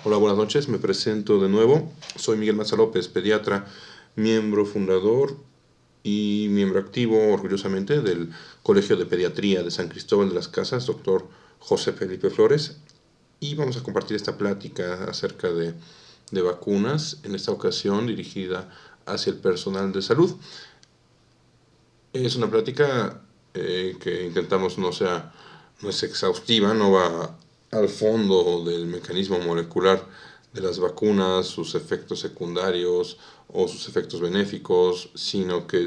Hola, buenas noches, me presento de nuevo. Soy Miguel Maza López, pediatra, miembro fundador y miembro activo, orgullosamente, del Colegio de Pediatría de San Cristóbal de las Casas, doctor José Felipe Flores. Y vamos a compartir esta plática acerca de vacunas, en esta ocasión dirigida hacia el personal de salud. Es una plática que intentamos no es exhaustiva, no va al fondo del mecanismo molecular de las vacunas, sus efectos secundarios o sus efectos benéficos, sino que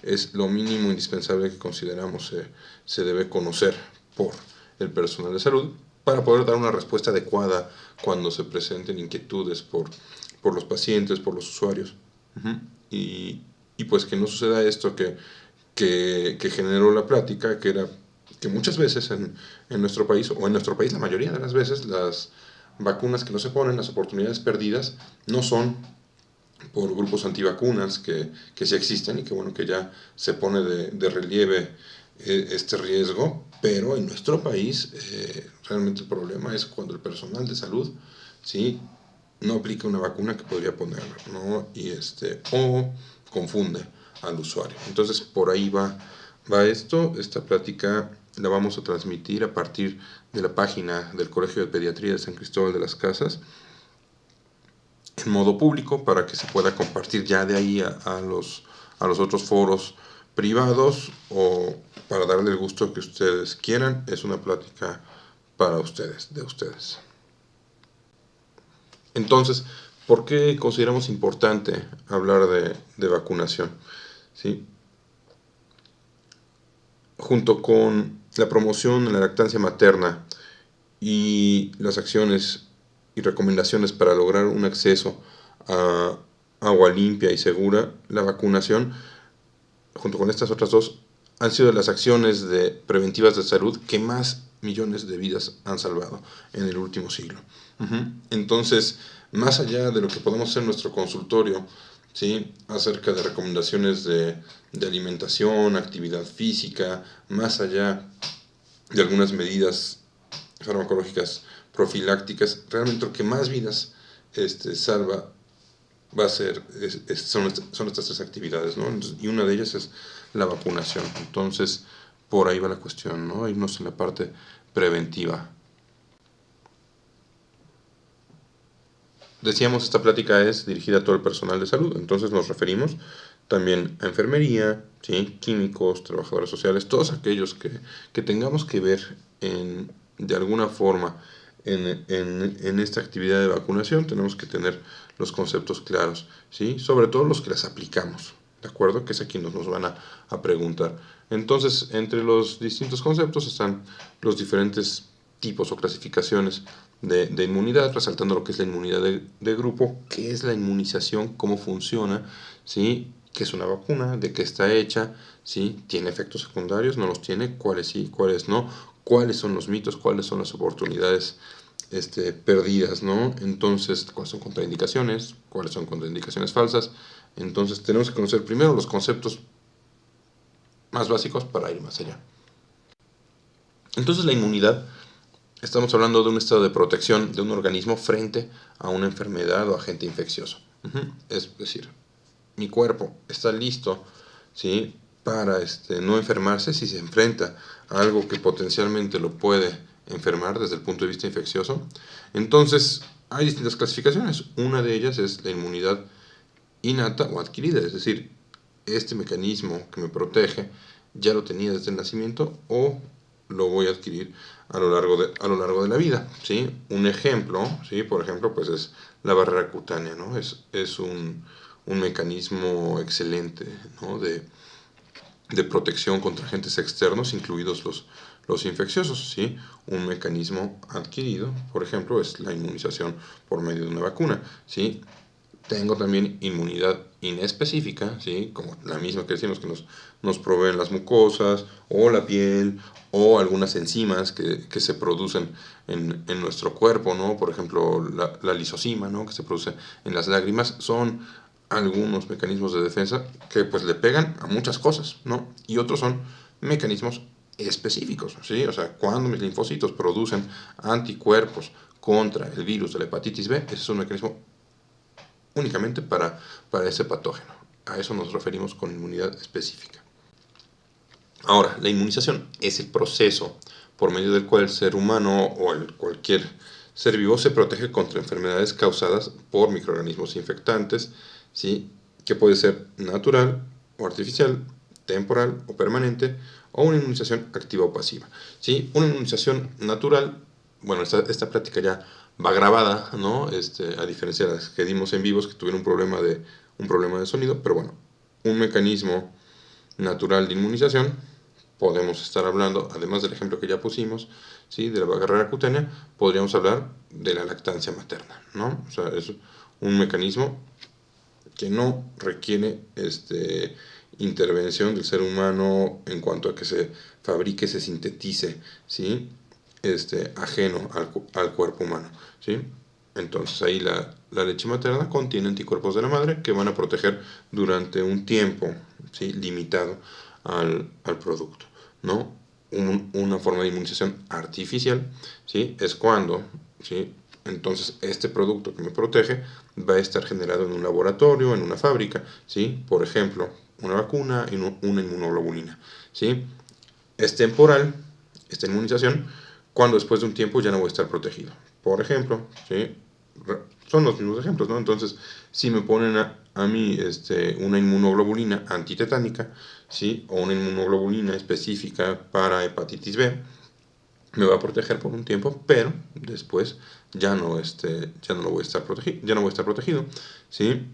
es lo mínimo indispensable que consideramos se debe conocer por el personal de salud para poder dar una respuesta adecuada cuando se presenten inquietudes por los pacientes, por los usuarios. Y pues que no suceda esto que generó la plática, que era que muchas veces en nuestro país, o en nuestro país la mayoría de las veces, las vacunas que no se ponen, las oportunidades perdidas, no son por grupos antivacunas que sí existen y que bueno, que ya se pone de relieve este riesgo, pero en nuestro país realmente el problema es cuando el personal de salud, ¿sí?, no aplica una vacuna que podría poner, ¿no? O confunde al usuario. Entonces por ahí va esta plática la vamos a transmitir a partir de la página del Colegio de Pediatría de San Cristóbal de las Casas en modo público para que se pueda compartir ya de ahí a los otros foros privados, o para darle el gusto que ustedes quieran. Es una plática para ustedes, de ustedes. Entonces, ¿por qué consideramos importante hablar de vacunación? ¿Sí? Junto con la promoción de la lactancia materna y las acciones y recomendaciones para lograr un acceso a agua limpia y segura, la vacunación, junto con estas otras dos, han sido las acciones preventivas de salud que más millones de vidas han salvado en el último siglo. Entonces, más allá de lo que podemos hacer en nuestro consultorio, ¿sí?, acerca de recomendaciones de alimentación, actividad física, más allá de algunas medidas farmacológicas profilácticas, realmente lo que más vidas salva va a ser, son estas tres actividades, ¿no? Y una de ellas es la vacunación. Entonces, por ahí va la cuestión, ¿no? Irnos en la parte preventiva. Decíamos, esta plática es dirigida a todo el personal de salud, entonces nos referimos también a enfermería, ¿sí?, químicos, trabajadores sociales, todos aquellos que tengamos que ver de alguna forma en esta actividad de vacunación. Tenemos que tener los conceptos claros, ¿sí?, sobre todo los que las aplicamos, ¿de acuerdo? Que es aquí nos van a preguntar. Entonces, entre los distintos conceptos están los diferentes tipos o clasificaciones de inmunidad, resaltando lo que es la inmunidad de grupo, qué es la inmunización, cómo funciona, ¿sí?, qué es una vacuna, de qué está hecha, ¿sí?, tiene efectos secundarios, no los tiene, cuáles sí, cuáles no, cuáles son los mitos, cuáles son las oportunidades perdidas, ¿no? Entonces, cuáles son contraindicaciones, cuáles son contraindicaciones falsas. Entonces tenemos que conocer primero los conceptos más básicos para ir más allá. Entonces, la inmunidad, estamos hablando de un estado de protección de un organismo frente a una enfermedad o agente infeccioso. Es decir, mi cuerpo está listo, ¿sí?, para no enfermarse si se enfrenta a algo que potencialmente lo puede enfermar desde el punto de vista infeccioso. Entonces, hay distintas clasificaciones. Una de ellas es la inmunidad innata o adquirida, es decir, este mecanismo que me protege ya lo tenía desde el nacimiento o lo voy a adquirir a lo largo de la vida, ¿sí? Un ejemplo, ¿sí?, por ejemplo, pues es la barrera cutánea, ¿no? Es un mecanismo excelente, ¿no?, de protección contra agentes externos, incluidos los infecciosos, ¿sí? Un mecanismo adquirido, por ejemplo, es la inmunización por medio de una vacuna, ¿sí? Tengo también inmunidad inespecífica, ¿sí?, como la misma que decimos que nos proveen las mucosas o la piel o algunas enzimas que se producen en nuestro cuerpo, ¿no? Por ejemplo, la lisozima, ¿no?, que se produce en las lágrimas. Son algunos mecanismos de defensa que pues le pegan a muchas cosas, ¿no? Y otros son mecanismos específicos, ¿sí? O sea, cuando mis linfocitos producen anticuerpos contra el virus de la hepatitis B, ese es un mecanismo únicamente para ese patógeno. A eso nos referimos con inmunidad específica. Ahora, la inmunización es el proceso por medio del cual el ser humano o cualquier ser vivo se protege contra enfermedades causadas por microorganismos infectantes, ¿sí? Que puede ser natural o artificial, temporal o permanente, o una inmunización activa o pasiva, ¿sí? Una inmunización natural, bueno, esta práctica ya va grabada, ¿no? A diferencia de las que dimos en vivos que tuvieron un problema de sonido, pero bueno, un mecanismo natural de inmunización, podemos estar hablando, además del ejemplo que ya pusimos, ¿sí? De la barrera cutánea, podríamos hablar de la lactancia materna, ¿no? O sea, es un mecanismo que no requiere intervención del ser humano en cuanto a que se fabrique, se sintetice, ¿sí? Ajeno al cuerpo humano, ¿sí? Entonces ahí la leche materna contiene anticuerpos de la madre que van a proteger durante un tiempo, ¿sí? Limitado al producto, ¿no? Una forma de inmunización artificial, ¿sí? Es cuando, ¿sí? Entonces este producto que me protege va a estar generado en un laboratorio, en una fábrica, ¿sí? Por ejemplo, una vacuna y una inmunoglobulina, ¿sí? Es temporal esta inmunización cuando después de un tiempo ya no voy a estar protegido. Por ejemplo, ¿sí? Son los mismos ejemplos, ¿no? Entonces, si me ponen a mí una inmunoglobulina antitetánica, ¿sí? O una inmunoglobulina específica para hepatitis B, me va a proteger por un tiempo, pero después ya no voy a estar protegido, ¿sí?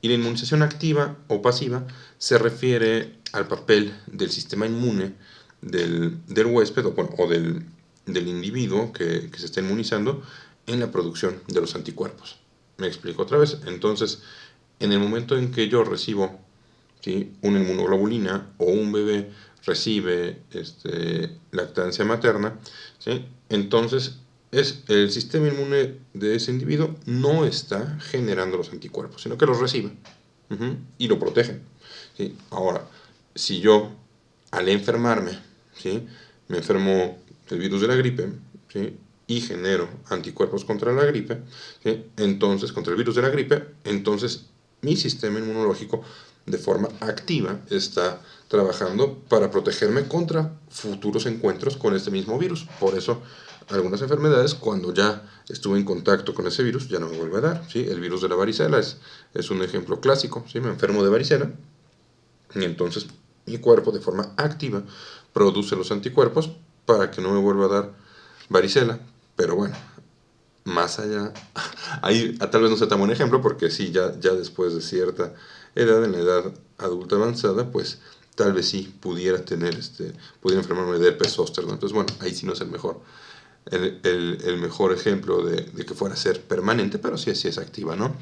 Y la inmunización activa o pasiva se refiere al papel del sistema inmune del huésped o del individuo que se está inmunizando en la producción de los anticuerpos. Me explico otra vez. Entonces, en el momento en que yo recibo, ¿sí? Una inmunoglobulina o un bebé recibe lactancia materna, ¿sí? Entonces el sistema inmune de ese individuo no está generando los anticuerpos, sino que los recibe y lo protege, ¿sí? Ahora, si yo al enfermarme, ¿sí? Me enfermo del virus de la gripe, ¿sí? Y genero anticuerpos contra la gripe, ¿sí? Entonces, contra el virus de la gripe, entonces mi sistema inmunológico de forma activa está trabajando para protegerme contra futuros encuentros con este mismo virus. Por eso, algunas enfermedades, cuando ya estuve en contacto con ese virus, ya no me vuelve a dar, ¿sí? El virus de la varicela es un ejemplo clásico, ¿sí? Me enfermo de varicela y entonces mi cuerpo de forma activa produce los anticuerpos para que no me vuelva a dar varicela. Pero bueno, más allá, ahí tal vez no sea tan buen ejemplo, porque sí, ya después de cierta edad, en la edad adulta avanzada, pues tal vez sí pudiera enfermarme de herpes zóster, ¿no? Entonces, bueno, ahí sí no es el mejor ejemplo de que fuera a ser permanente, pero sí es activa, ¿no?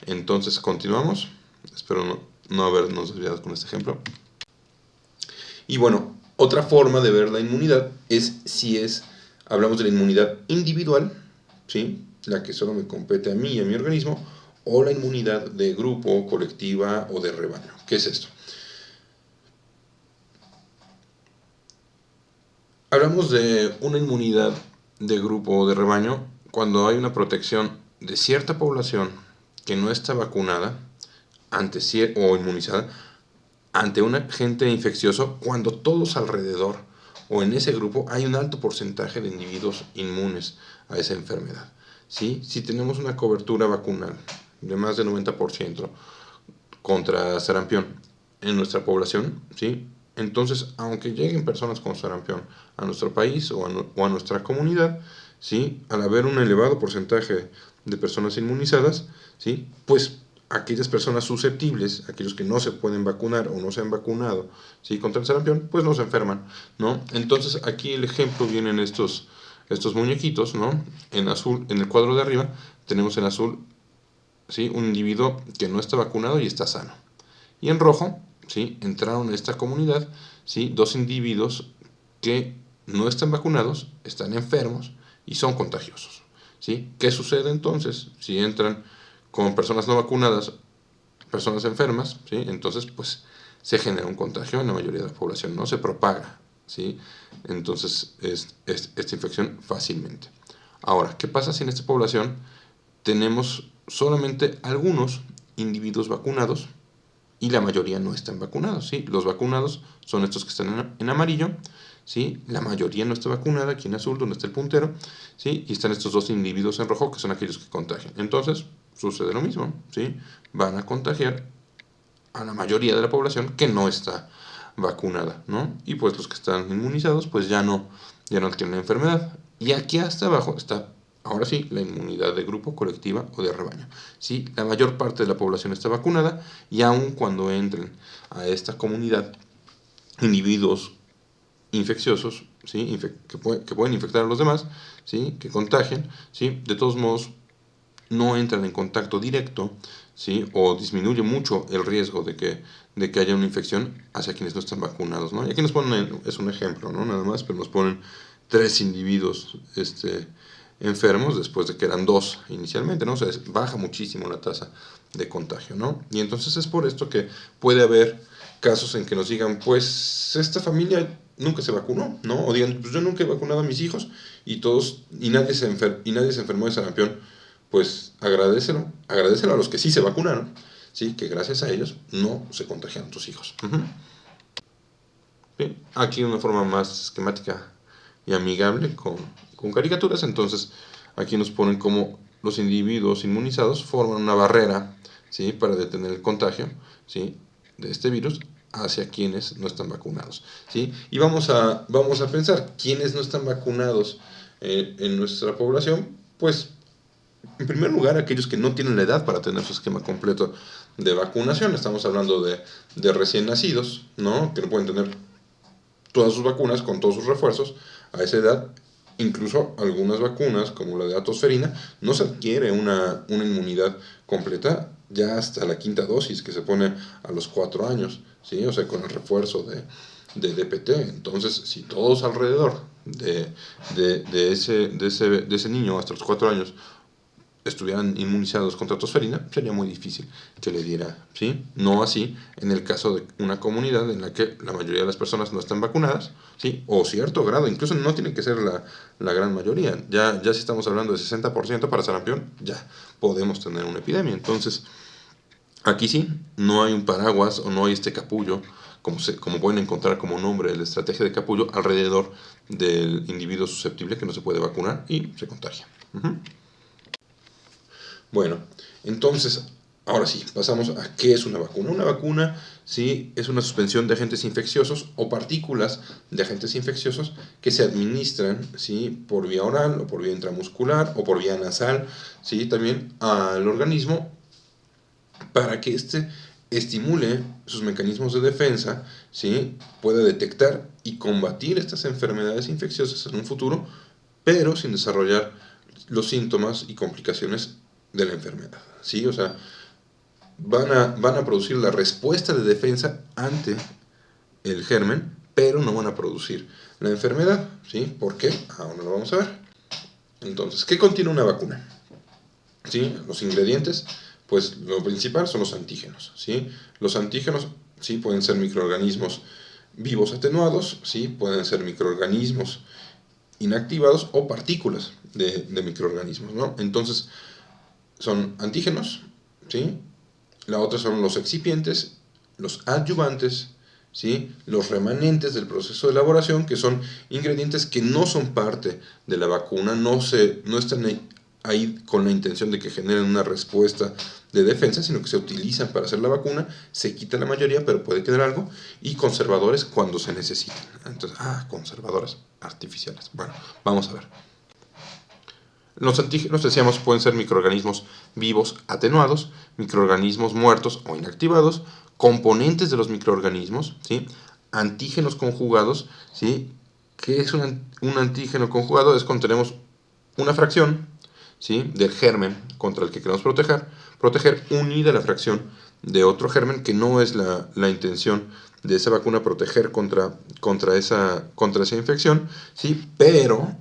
Entonces, continuamos. Espero no habernos desviado con este ejemplo. Y bueno, otra forma de ver la inmunidad es hablamos de la inmunidad individual, ¿sí? La que solo me compete a mí y a mi organismo, o la inmunidad de grupo, colectiva o de rebaño. ¿Qué es esto? Hablamos de una inmunidad de grupo o de rebaño cuando hay una protección de cierta población que no está vacunada o inmunizada ante un agente infeccioso, cuando todos alrededor o en ese grupo hay un alto porcentaje de individuos inmunes a esa enfermedad, ¿sí? Si tenemos una cobertura vacunal de más del 90% contra sarampión en nuestra población, ¿sí? Entonces, aunque lleguen personas con sarampión a nuestro país o a nuestra comunidad, ¿sí? Al haber un elevado porcentaje de personas inmunizadas, ¿sí? Pues aquellas personas susceptibles, aquellos que no se pueden vacunar o no se han vacunado, ¿sí? Contra el sarampión, pues no se enferman, ¿no? Entonces, aquí el ejemplo vienen estos muñequitos, ¿no? En azul, en el cuadro de arriba, tenemos en azul, ¿sí? Un individuo que no está vacunado y está sano. Y en rojo, ¿sí? Entraron a esta comunidad, ¿sí? Dos individuos que no están vacunados, están enfermos y son contagiosos, ¿sí? ¿Qué sucede entonces si entran con personas no vacunadas, personas enfermas, ¿sí? Entonces, pues, se genera un contagio en la mayoría de la población, no se propaga, ¿sí? Entonces, esta infección fácilmente. Ahora, ¿qué pasa si en esta población tenemos solamente algunos individuos vacunados y la mayoría no están vacunados? ¿Sí? Los vacunados son estos que están en amarillo, ¿sí? La mayoría no está vacunada, aquí en azul, donde está el puntero, ¿sí? Y están estos dos individuos en rojo, que son aquellos que contagian. Entonces, sucede lo mismo, ¿sí? Van a contagiar a la mayoría de la población que no está vacunada, ¿no? Y pues los que están inmunizados, pues ya no tienen la enfermedad. Y aquí hasta abajo está, ahora sí, la inmunidad de grupo, colectiva o de rebaño. ¿Sí? La mayor parte de la población está vacunada y aun cuando entren a esta comunidad individuos infecciosos, ¿sí? Que pueden infectar a los demás, ¿sí? Que contagian, ¿sí? De todos modos, no entran en contacto directo, ¿sí? O disminuye mucho el riesgo de que haya una infección hacia quienes no están vacunados, ¿no? Y aquí nos ponen, es un ejemplo, ¿no? Nada más, pero nos ponen 3 individuos enfermos después de que eran 2 inicialmente, ¿no? O sea, baja muchísimo la tasa de contagio, ¿no? Y entonces es por esto que puede haber casos en que nos digan, pues esta familia nunca se vacunó, ¿no? O digan, pues yo nunca he vacunado a mis hijos y nadie se enfermó de sarampión. Pues agradecelo a los que sí se vacunaron, ¿sí? Que gracias a ellos no se contagian tus hijos. ¿Sí? Aquí una forma más esquemática y amigable con caricaturas. Entonces aquí nos ponen cómo los individuos inmunizados forman una barrera, ¿sí? Para detener el contagio, ¿sí? De este virus hacia quienes no están vacunados, ¿sí? Y vamos a pensar, ¿quiénes no están vacunados en nuestra población? Pues en primer lugar, aquellos que no tienen la edad para tener su esquema completo de vacunación. Estamos hablando de recién nacidos, ¿no? Que no pueden tener todas sus vacunas con todos sus refuerzos a esa edad. Incluso algunas vacunas, como la de atosferina, no se adquiere una inmunidad completa ya hasta la 5ª dosis, que se pone a los 4 años, ¿sí? O sea, con el refuerzo de DPT. Entonces, si todos alrededor de ese niño hasta los 4 años estuvieran inmunizados contra tosferina, sería muy difícil que le diera, ¿sí? No así en el caso de una comunidad en la que la mayoría de las personas no están vacunadas, ¿sí? O cierto grado, incluso no tiene que ser la gran mayoría. Ya si estamos hablando de 60% para sarampión, ya podemos tener una epidemia. Entonces, aquí sí, no hay un paraguas o no hay este capullo, como pueden encontrar como nombre la estrategia de capullo, alrededor del individuo susceptible que no se puede vacunar y se contagia. Bueno, entonces, ahora sí, pasamos a qué es una vacuna. Una vacuna, sí, es una suspensión de agentes infecciosos o partículas de agentes infecciosos que se administran, sí, por vía oral o por vía intramuscular o por vía nasal, sí, también al organismo para que éste estimule sus mecanismos de defensa, ¿sí? Pueda detectar y combatir estas enfermedades infecciosas en un futuro, pero sin desarrollar los síntomas y complicaciones de la enfermedad, ¿sí? O sea, van a producir la respuesta de defensa ante el germen, pero no van a producir la enfermedad, ¿sí? ¿Por qué? Ahora lo vamos a ver. Entonces, ¿qué contiene una vacuna? ¿Sí? Los ingredientes, pues lo principal son los antígenos, ¿sí? Los antígenos, sí, pueden ser microorganismos vivos atenuados, ¿sí? Pueden ser microorganismos inactivados o partículas de microorganismos, ¿no? Entonces, son antígenos, ¿sí? La otra son los excipientes, los adyuvantes, ¿sí? Los remanentes del proceso de elaboración, que son ingredientes que no son parte de la vacuna, no están ahí con la intención de que generen una respuesta de defensa, sino que se utilizan para hacer la vacuna, se quita la mayoría, pero puede quedar algo, y conservadores cuando se necesitan. Entonces, conservadores artificiales. Bueno, vamos a ver. Los antígenos, decíamos, pueden ser microorganismos vivos atenuados, microorganismos muertos o inactivados, componentes de los microorganismos, ¿sí? Antígenos conjugados, ¿sí? ¿Qué es un antígeno conjugado? Es cuando tenemos una fracción, ¿sí? Del germen contra el que queremos proteger unida a la fracción de otro germen, que no es la intención de esa vacuna proteger contra esa infección, ¿sí? Pero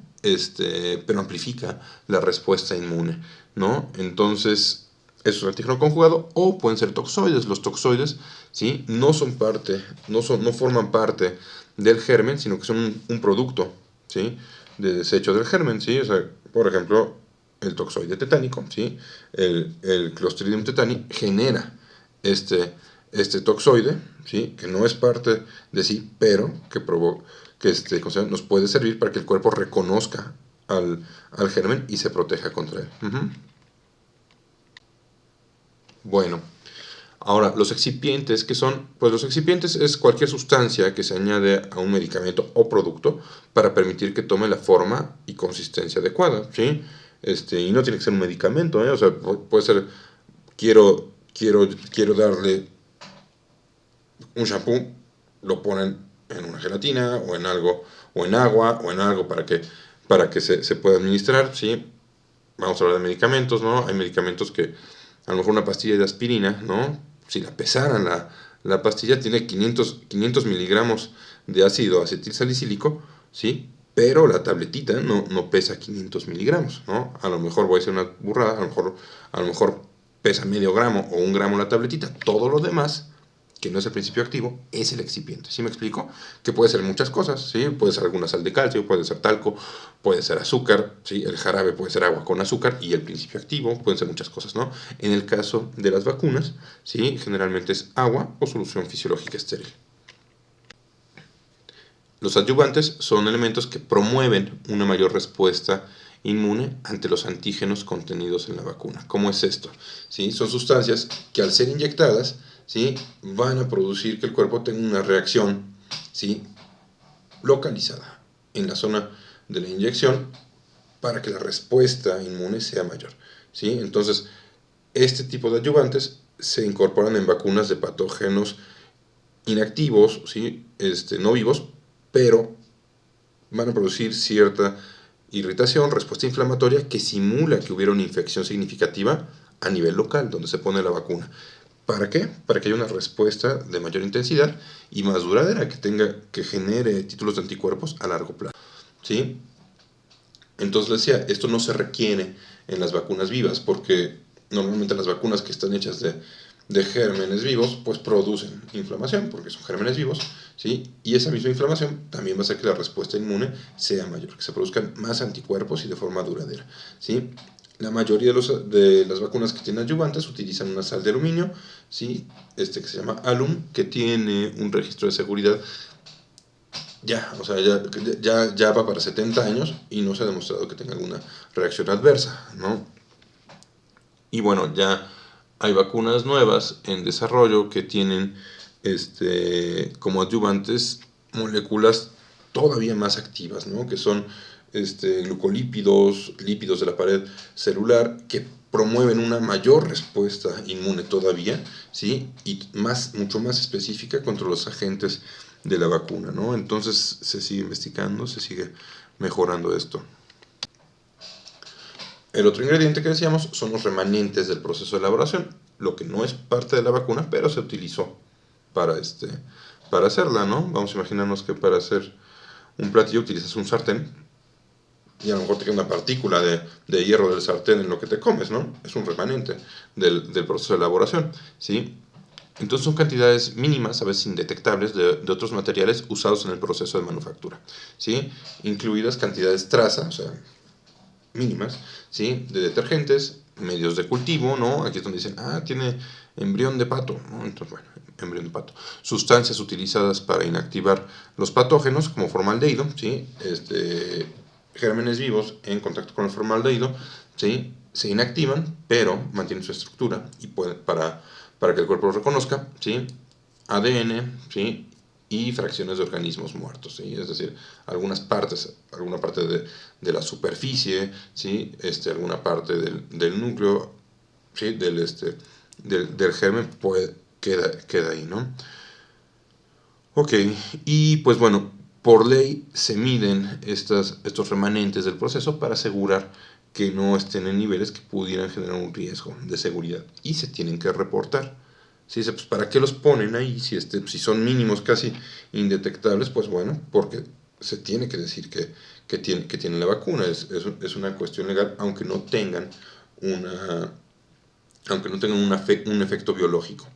amplifica la respuesta inmune, ¿no? Entonces, eso es un antígeno conjugado, o pueden ser toxoides. Los toxoides, ¿sí? No forman parte del germen, sino que son un producto, ¿sí? De desecho del germen, ¿sí? O sea, por ejemplo, el toxoide tetánico, ¿sí? El Clostridium tetani genera este toxoide, ¿sí? Que no es parte de sí, pero que nos puede servir para que el cuerpo reconozca al germen y se proteja contra él. Bueno, ahora, los excipientes, ¿qué son? Pues los excipientes es cualquier sustancia que se añade a un medicamento o producto para permitir que tome la forma y consistencia adecuada, ¿sí? Y no tiene que ser un medicamento, ¿eh? O sea, puede ser, quiero darle un shampoo, lo ponen en una gelatina o en algo, o en agua, o en algo para que se pueda administrar, ¿sí? Vamos a hablar de medicamentos, ¿no? Hay medicamentos que, a lo mejor una pastilla de aspirina, ¿no? Si la pesaran, la pastilla tiene 500 miligramos de ácido acetilsalicílico, ¿sí? Pero la tabletita no pesa 500 miligramos, ¿no? A lo mejor voy a hacer una burrada, a lo mejor pesa medio gramo o 1 gramo la tabletita. Todo lo demás, que no es el principio activo, es el excipiente. ¿Sí me explico? Que puede ser muchas cosas, ¿sí? Puede ser alguna sal de calcio, puede ser talco, puede ser azúcar, ¿sí? El jarabe puede ser agua con azúcar y el principio activo pueden ser muchas cosas, ¿no? En el caso de las vacunas, ¿sí? Generalmente es agua o solución fisiológica estéril. Los adyuvantes son elementos que promueven una mayor respuesta inmune ante los antígenos contenidos en la vacuna. ¿Cómo es esto? ¿Sí? Son sustancias que al ser inyectadas, ¿sí? Van a producir que el cuerpo tenga una reacción, ¿sí? Localizada en la zona de la inyección para que la respuesta inmune sea mayor, ¿sí? Entonces, este tipo de adyuvantes se incorporan en vacunas de patógenos inactivos, ¿sí? No vivos, pero van a producir cierta irritación, respuesta inflamatoria que simula que hubiera una infección significativa a nivel local donde se pone la vacuna. ¿Para qué? Para que haya una respuesta de mayor intensidad y más duradera, que genere títulos de anticuerpos a largo plazo, ¿sí? Entonces les decía, esto no se requiere en las vacunas vivas, porque normalmente las vacunas que están hechas de gérmenes vivos, pues producen inflamación, porque son gérmenes vivos, ¿sí? Y esa misma inflamación también va a hacer que la respuesta inmune sea mayor, que se produzcan más anticuerpos y de forma duradera, ¿sí? La mayoría de las vacunas que tienen adyuvantes utilizan una sal de aluminio, ¿sí? Que se llama alum, que tiene un registro de seguridad o sea, ya va para 70 años y no se ha demostrado que tenga alguna reacción adversa, ¿no? Y bueno, ya hay vacunas nuevas en desarrollo que tienen como adyuvantes moléculas todavía más activas, ¿no? Que son glucolípidos, lípidos de la pared celular, que promueven una mayor respuesta inmune todavía, ¿sí? Y mucho más específica contra los agentes de la vacuna, ¿no? Entonces se sigue investigando, se sigue mejorando esto. El otro ingrediente que decíamos son los remanentes del proceso de elaboración, lo que no es parte de la vacuna, pero se utilizó para hacerla, ¿no? Vamos a imaginarnos que para hacer un platillo utilizas un sartén y a lo mejor te queda una partícula de hierro del sartén en lo que te comes, ¿no? Es un remanente del proceso de elaboración, ¿sí? Entonces son cantidades mínimas, a veces indetectables, de otros materiales usados en el proceso de manufactura, ¿sí? Incluidas cantidades traza, o sea, mínimas, ¿sí? De detergentes, medios de cultivo, ¿no? Aquí es donde dicen, tiene embrión de pato, ¿no? Entonces, bueno, embrión de pato. Sustancias utilizadas para inactivar los patógenos, como formaldehído, ¿sí? Gérmenes vivos en contacto con el formaldehído, ¿sí? Se inactivan, pero mantienen su estructura y para que el cuerpo los reconozca, ¿sí? ADN, ¿sí? Y fracciones de organismos muertos, ¿sí? Es decir, alguna parte de la superficie, ¿sí? Alguna parte del núcleo, ¿sí? Del germen queda ahí, ¿no? Ok, y pues bueno, por ley se miden estos remanentes del proceso para asegurar que no estén en niveles que pudieran generar un riesgo de seguridad y se tienen que reportar. ¿Sí? Pues ¿para qué los ponen ahí? Si son mínimos casi indetectables, pues bueno, porque se tiene que decir que tienen la vacuna. Es una cuestión legal, aunque no tengan un efecto biológico.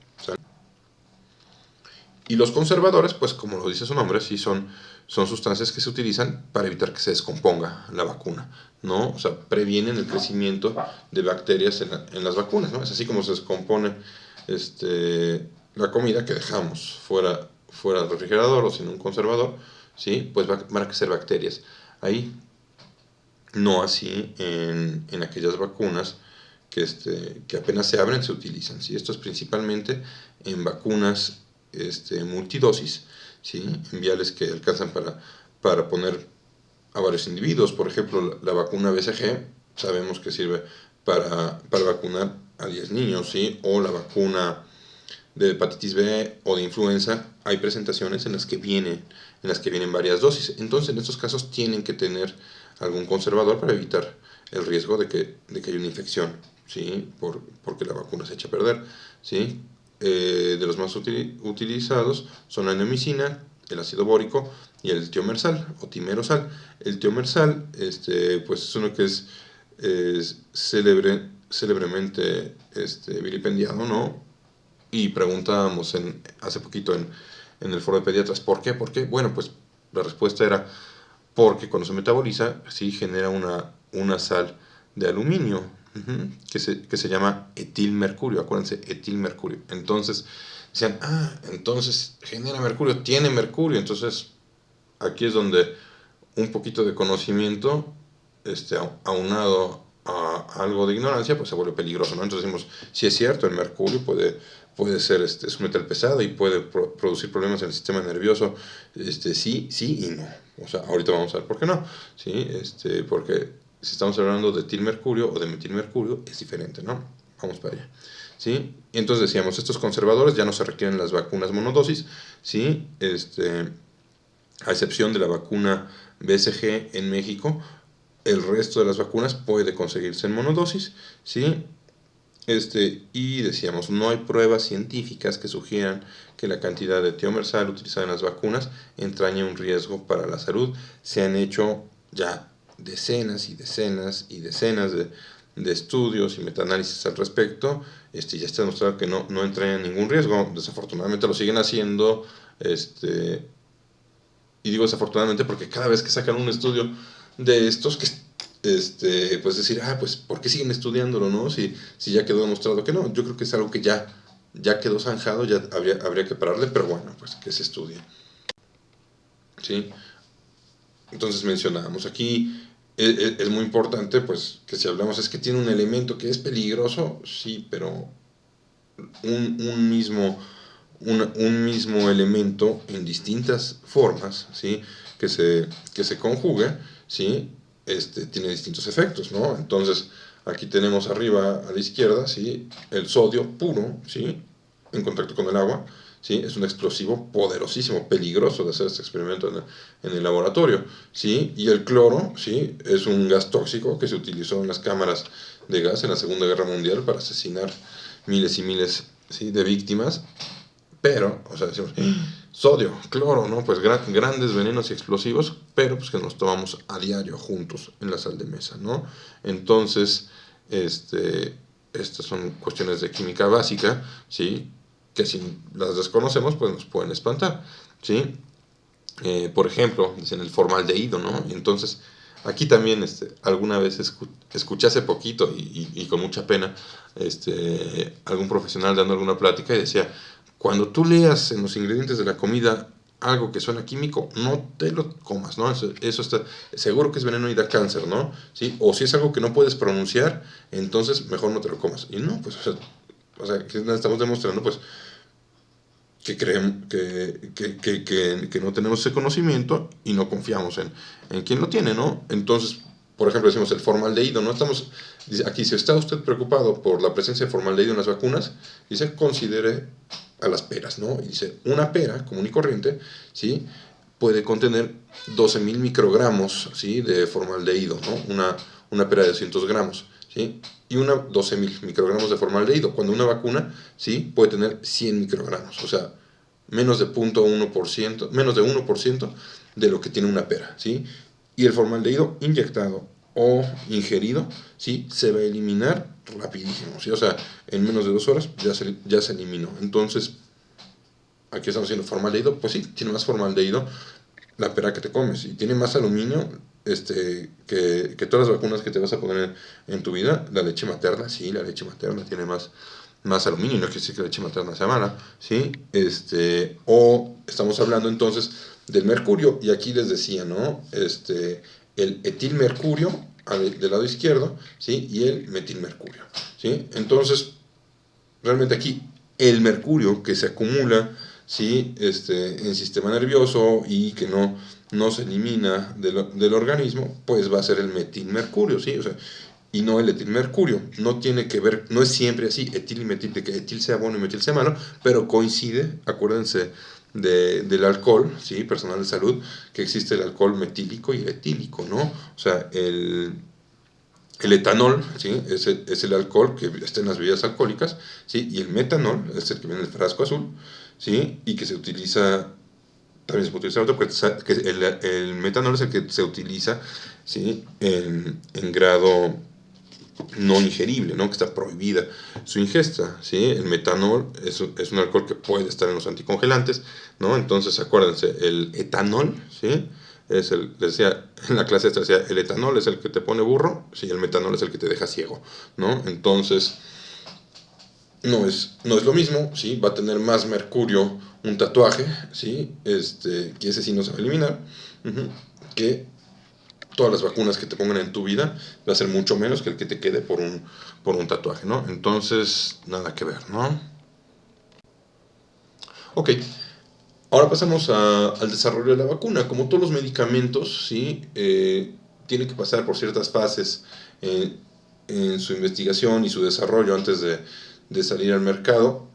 Y los conservadores, pues como lo dice su nombre, sí son sustancias que se utilizan para evitar que se descomponga la vacuna, ¿no? O sea, previenen el crecimiento de bacterias en las vacunas, ¿no? Es así como se descompone la comida que dejamos fuera del refrigerador o sin un conservador, ¿sí? Pues van a crecer bacterias ahí. No así en aquellas vacunas que apenas se abren, se utilizan, ¿sí? Esto es principalmente en vacunas multidosis, ¿sí? En viales que alcanzan para poner a varios individuos. Por ejemplo, la vacuna BCG sabemos que sirve para vacunar a 10 niños, ¿sí? O la vacuna de hepatitis B o de influenza, hay presentaciones en las que vienen varias dosis. Entonces, en estos casos tienen que tener algún conservador para evitar el riesgo de que haya una infección, ¿sí? Porque la vacuna se echa a perder, ¿sí? De los más utilizados son la neomicina, el ácido bórico y el tiomersal o timerosal. El tiomersal, pues es uno que es célebremente vilipendiado, ¿no? Y preguntábamos hace poquito en el foro de pediatras, ¿por qué? ¿Por qué? Bueno, pues la respuesta era porque cuando se metaboliza, sí genera una sal de aluminio, que se llama etilmercurio, acuérdense, etilmercurio. Entonces, decían, entonces genera mercurio, tiene mercurio. Entonces, aquí es donde un poquito de conocimiento, aunado a algo de ignorancia, pues se vuelve peligroso, ¿no? Entonces decimos, si es cierto, el mercurio puede ser es un metal pesado y puede producir problemas en el sistema nervioso, sí y no. O sea, ahorita vamos a ver por qué no, ¿sí? Porque si estamos hablando de etilmercurio o de metilmercurio, es diferente, ¿no? Vamos para allá, ¿sí? Y entonces decíamos, estos conservadores ya no se requieren las vacunas monodosis, ¿sí? A excepción de la vacuna BCG en México, el resto de las vacunas puede conseguirse en monodosis, ¿sí? Y decíamos, no hay pruebas científicas que sugieran que la cantidad de tiomersal utilizada en las vacunas entraña un riesgo para la salud. Se han hecho ya decenas y decenas y decenas de estudios y metaanálisis al respecto. Ya está demostrado que no entraña ningún riesgo. Desafortunadamente lo siguen haciendo. Y digo desafortunadamente porque cada vez que sacan un estudio de estos, pues decir, pues, ¿por qué siguen estudiándolo, no? Si ya quedó demostrado que no. Yo creo que es algo que ya quedó zanjado, ya habría que pararle, pero bueno, pues que se estudie, ¿sí? Entonces mencionábamos aquí, es muy importante, pues, que si hablamos, es que tiene un elemento que es peligroso, sí, pero un mismo elemento en distintas formas, ¿sí? que se conjugue, ¿sí? Tiene distintos efectos, ¿no? Entonces, aquí tenemos arriba a la izquierda, ¿sí? El sodio puro, ¿sí? En contacto con el agua, ¿sí? Es un explosivo poderosísimo, peligroso de hacer este experimento en el laboratorio, ¿sí? Y el cloro, ¿sí? Es un gas tóxico que se utilizó en las cámaras de gas en la Segunda Guerra Mundial para asesinar miles y miles, ¿sí? de víctimas. Pero, o sea, decimos, sodio, cloro, ¿no? Pues grandes venenos y explosivos, pero pues que nos tomamos a diario juntos en la sal de mesa, ¿no? Entonces, estas son cuestiones de química básica, ¿sí? Que si las desconocemos, pues nos pueden espantar, ¿sí? Por ejemplo, dicen el formaldehído, ¿no? Entonces, aquí también alguna vez escuché hace poquito y con mucha pena algún profesional dando alguna plática y decía, cuando tú leas en los ingredientes de la comida algo que suena químico, no te lo comas, ¿no? Eso está seguro que es veneno y da cáncer, ¿no? ¿Sí? O si es algo que no puedes pronunciar, entonces mejor no te lo comas. Y no, pues, o sea ¿qué estamos demostrando? Pues que creemos que no tenemos ese conocimiento y no confiamos en quien lo tiene, ¿no? Entonces, por ejemplo, decimos el formaldehído, ¿no? Dice, aquí, si está usted preocupado por la presencia de formaldehído en las vacunas, dice, considere a las peras, ¿no? Y dice, una pera común y corriente, ¿sí? Puede contener 12.000 microgramos, ¿sí? De formaldehído, ¿no? Una pera de 200 gramos, ¿sí? Y 12.000 microgramos de formaldehído, cuando una vacuna, ¿sí? Puede tener 100 microgramos, o sea, menos de 0.1%, menos de 1% de lo que tiene una pera, ¿sí? Y el formaldehído inyectado o ingerido, ¿sí? Se va a eliminar rapidísimo, ¿sí? O sea, en menos de 2 horas ya se eliminó. Entonces, aquí estamos haciendo formaldehído, pues sí, tiene más formaldehído la pera que te comes y tiene más aluminio que todas las vacunas que te vas a poner en tu vida. La leche materna, sí, la leche materna tiene más aluminio, no quiere decir que la leche materna sea mala, ¿sí? O estamos hablando entonces del mercurio, y aquí les decía, ¿no? El etilmercurio del lado izquierdo, ¿sí? Y el metilmercurio, ¿sí? Entonces, realmente aquí el mercurio que se acumula, ¿sí? En el sistema nervioso y que no se elimina del organismo, pues va a ser el metilmercurio, ¿sí? O sea, y no el etilmercurio. No tiene que ver, no es siempre así, etil y metil, de que etil sea bueno y metil sea malo, pero coincide, acuérdense del alcohol, ¿sí? Personal de salud, que existe el alcohol metílico y el etílico, ¿no? O sea, el etanol, ¿sí? Es el alcohol que está en las bebidas alcohólicas, ¿sí? Y el metanol es el que viene en el frasco azul, ¿sí? Y que se utiliza, también se puede utilizar otro, porque el metanol es el que se utiliza, ¿sí? En grado no ingerible, ¿no? Que está prohibida su ingesta, ¿sí? El metanol es un alcohol que puede estar en los anticongelantes, ¿no? Entonces, acuérdense, el etanol, ¿sí? Les decía, en la clase esta decía, el etanol es el que te pone burro, sí, el metanol es el que te deja ciego, ¿no? Entonces, no es lo mismo, ¿sí? Va a tener más mercurio un tatuaje, ¿sí? Que ese sí no se va a eliminar, que todas las vacunas que te pongan en tu vida, va a ser mucho menos que el que te quede por un tatuaje, ¿no? Entonces, nada que ver, ¿no? Ok, ahora pasamos al desarrollo de la vacuna. Como todos los medicamentos, ¿sí? Tienen que pasar por ciertas fases en su investigación y su desarrollo antes de salir al mercado.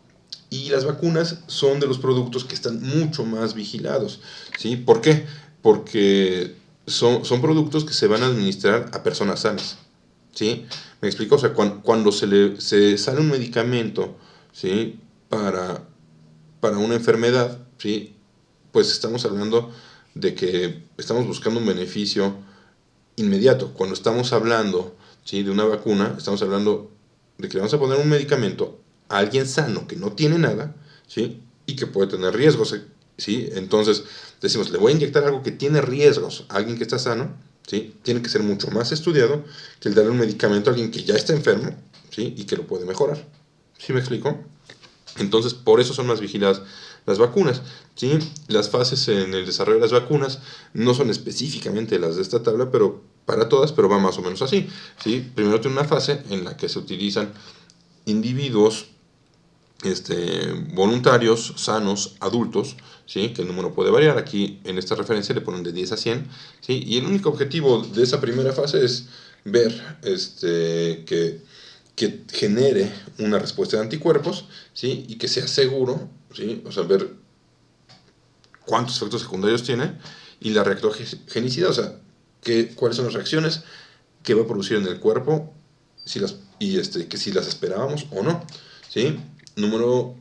Y las vacunas son de los productos que están mucho más vigilados, ¿sí? ¿Por qué? Porque son productos que se van a administrar a personas sanas, ¿sí? ¿Me explico? O sea, cuando se sale un medicamento, ¿sí? Para una enfermedad, ¿sí? Pues estamos hablando de que estamos buscando un beneficio inmediato. Cuando estamos hablando, ¿sí? De una vacuna, estamos hablando de que le vamos a poner un medicamento a alguien sano que no tiene nada, ¿sí? Y que puede tener riesgos, ¿sí? Entonces decimos, le voy a inyectar algo que tiene riesgos a alguien que está sano, ¿sí? Tiene que ser mucho más estudiado que el darle un medicamento a alguien que ya está enfermo, ¿sí? Y que lo puede mejorar. ¿Sí me explico? Entonces, por eso son más vigiladas las vacunas, ¿sí? Las fases en el desarrollo de las vacunas no son específicamente las de esta tabla, pero para todas, pero va más o menos así, ¿sí? Primero tiene una fase en la que se utilizan individuos voluntarios, sanos, adultos, ¿sí? Que el número puede variar. Aquí en esta referencia le ponen de 10 a 100, ¿sí? Y el único objetivo de esa primera fase es ver que genere una respuesta de anticuerpos, ¿sí? Y que sea seguro, ¿sí? O sea, ver cuántos efectos secundarios tiene y la reactogenicidad, o sea, cuáles son las reacciones que va a producir en el cuerpo que si las esperábamos o no, ¿sí?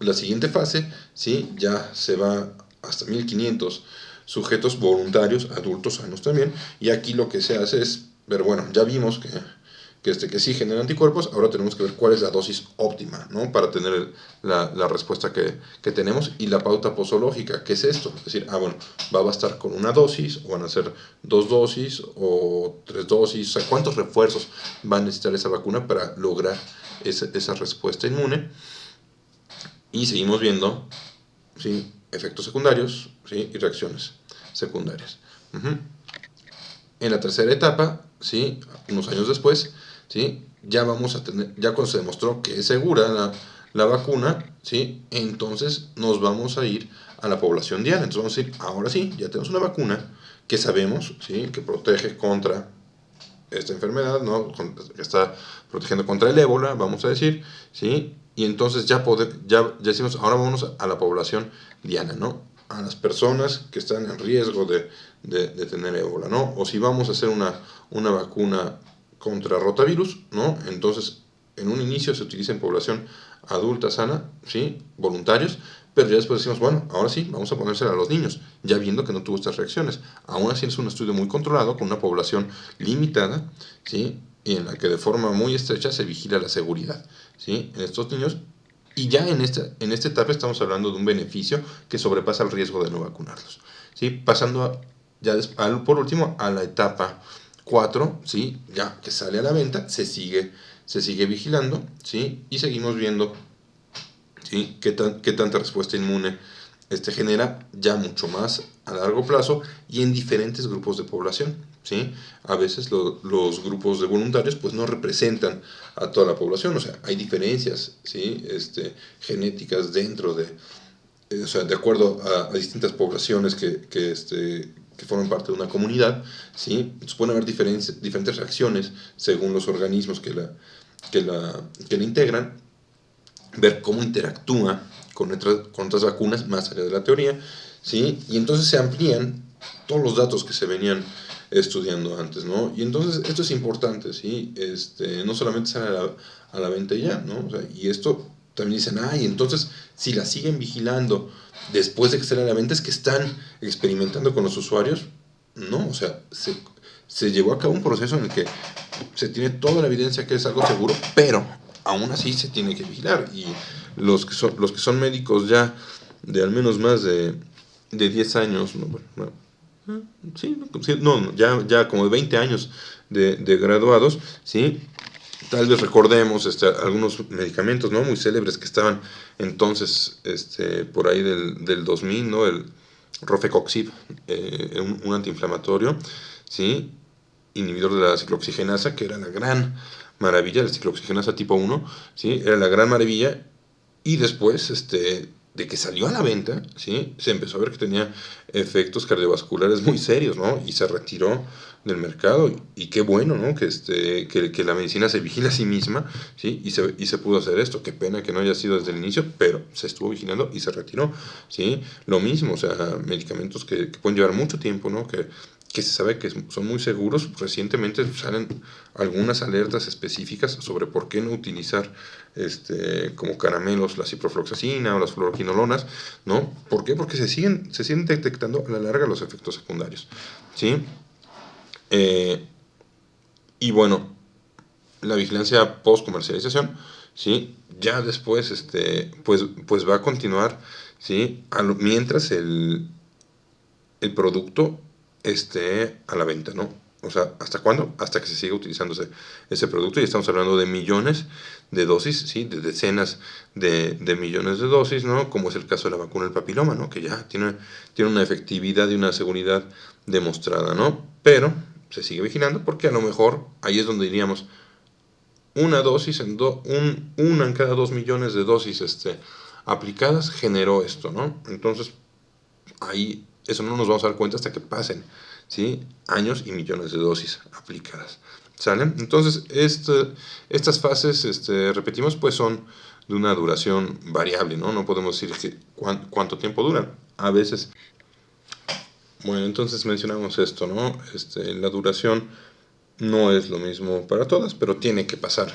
La siguiente fase, ¿sí? Ya se va hasta 1500 sujetos voluntarios, adultos sanos también, y aquí lo que se hace es ver, bueno, ya vimos que sí genera anticuerpos, ahora tenemos que ver cuál es la dosis óptima, ¿no? Para tener la respuesta que tenemos, y la pauta posológica, ¿qué es esto? Es decir, bueno, va a bastar con una dosis, o van a ser 2 dosis, o 3 dosis, o sea, ¿cuántos refuerzos va a necesitar esa vacuna para lograr esa respuesta inmune? Y seguimos viendo, ¿sí? Efectos secundarios, ¿sí? Y reacciones secundarias. En la tercera etapa, ¿sí? Unos años después, ¿sí? Ya vamos a tener, ya cuando se demostró que es segura la vacuna, ¿sí? Entonces nos vamos a ir a la población diana. Entonces vamos a decir, ahora sí, ya tenemos una vacuna que sabemos, ¿sí? Que protege contra esta enfermedad, ¿no? Que está protegiendo contra el ébola, vamos a decir, ¿sí? Y entonces ya decimos, ahora vamos a la población diana, ¿no? A las personas que están en riesgo de tener ébola, ¿no? O si vamos a hacer una vacuna contra rotavirus, ¿no? Entonces, en un inicio se utiliza en población adulta sana, ¿sí? Voluntarios, pero ya después decimos, bueno, ahora sí, vamos a ponérsela a los niños, ya viendo que no tuvo estas reacciones. Aún así es un estudio muy controlado, con una población limitada, ¿sí? Y en la que de forma muy estrecha se vigila la seguridad, ¿sí? En estos niños, Y ya en esta etapa estamos hablando de un beneficio que sobrepasa el riesgo de no vacunarlos. ¿Sí? Pasando por último a la etapa 4, ¿sí? Ya que sale a la venta, se sigue vigilando, ¿sí? Y seguimos viendo, ¿sí? qué tanta respuesta inmune genera ya mucho más a largo plazo y en diferentes grupos de población. ¿Sí? A veces los grupos de voluntarios pues no representan a toda la población, o sea, hay diferencias, ¿sí? Genéticas dentro o sea, de acuerdo a distintas poblaciones que forman parte de una comunidad, ¿sí? Entonces pueden haber diferentes reacciones según los organismos que la integran, ver cómo interactúa con otras vacunas más allá de la teoría, ¿sí? Y entonces se amplían todos los datos que se venían estudiando antes, ¿no? Y entonces esto es importante, ¿sí? No solamente sale a la venta ya, ¿no? O sea, y esto también dicen, y entonces si la siguen vigilando después de que sale a la venta es que están experimentando con los usuarios. No, o sea, se llevó a cabo un proceso en el que se tiene toda la evidencia que es algo seguro, pero aún así se tiene que vigilar. Y los que son médicos ya de al menos más de 10 años, ya como de 20 años de graduados, ¿sí? Tal vez recordemos algunos medicamentos, ¿no? Muy célebres que estaban entonces por ahí del 2000, ¿no? El Rofecoxib, un antiinflamatorio, ¿sí? Inhibidor de la ciclooxigenasa, que era la gran maravilla, la ciclooxigenasa tipo 1, ¿sí? Era la gran maravilla, y después, de que salió a la venta, ¿sí? Se empezó a ver que tenía efectos cardiovasculares muy serios, ¿no? Y se retiró del mercado, y qué bueno, ¿no? Que la medicina se vigila a sí misma, ¿sí? Y se pudo hacer esto. Qué pena que no haya sido desde el inicio, pero se estuvo vigilando y se retiró, ¿sí? Lo mismo, o sea, medicamentos que pueden llevar mucho tiempo, ¿no? Que se sabe que son muy seguros. Recientemente salen algunas alertas específicas sobre por qué no utilizar como caramelos la ciprofloxacina o las fluoroquinolonas, ¿no? ¿Por qué? Porque se siguen detectando a la larga los efectos secundarios, ¿sí? Y bueno, la vigilancia post comercialización, ¿sí? Ya después pues va a continuar, ¿sí? Mientras el producto esté a la venta, ¿no? O sea, ¿hasta cuándo? Hasta que se siga utilizando ese producto, y estamos hablando de millones de dosis, ¿sí? De decenas de millones de dosis, ¿no? Como es el caso de la vacuna del papiloma, ¿no? Que ya tiene una efectividad y una seguridad demostrada, ¿no? Pero se sigue vigilando porque a lo mejor ahí es donde diríamos una dosis una en cada 2 millones de dosis aplicadas generó esto, ¿no? Entonces ahí eso no nos vamos a dar cuenta hasta que pasen, ¿sí? Años y millones de dosis aplicadas, ¿sale? Entonces estas fases, repetimos, pues son de una duración variable, ¿no? No podemos decir cuánto tiempo duran. A veces, bueno, entonces mencionamos esto, ¿no? La duración no es lo mismo para todas, pero tiene que pasar,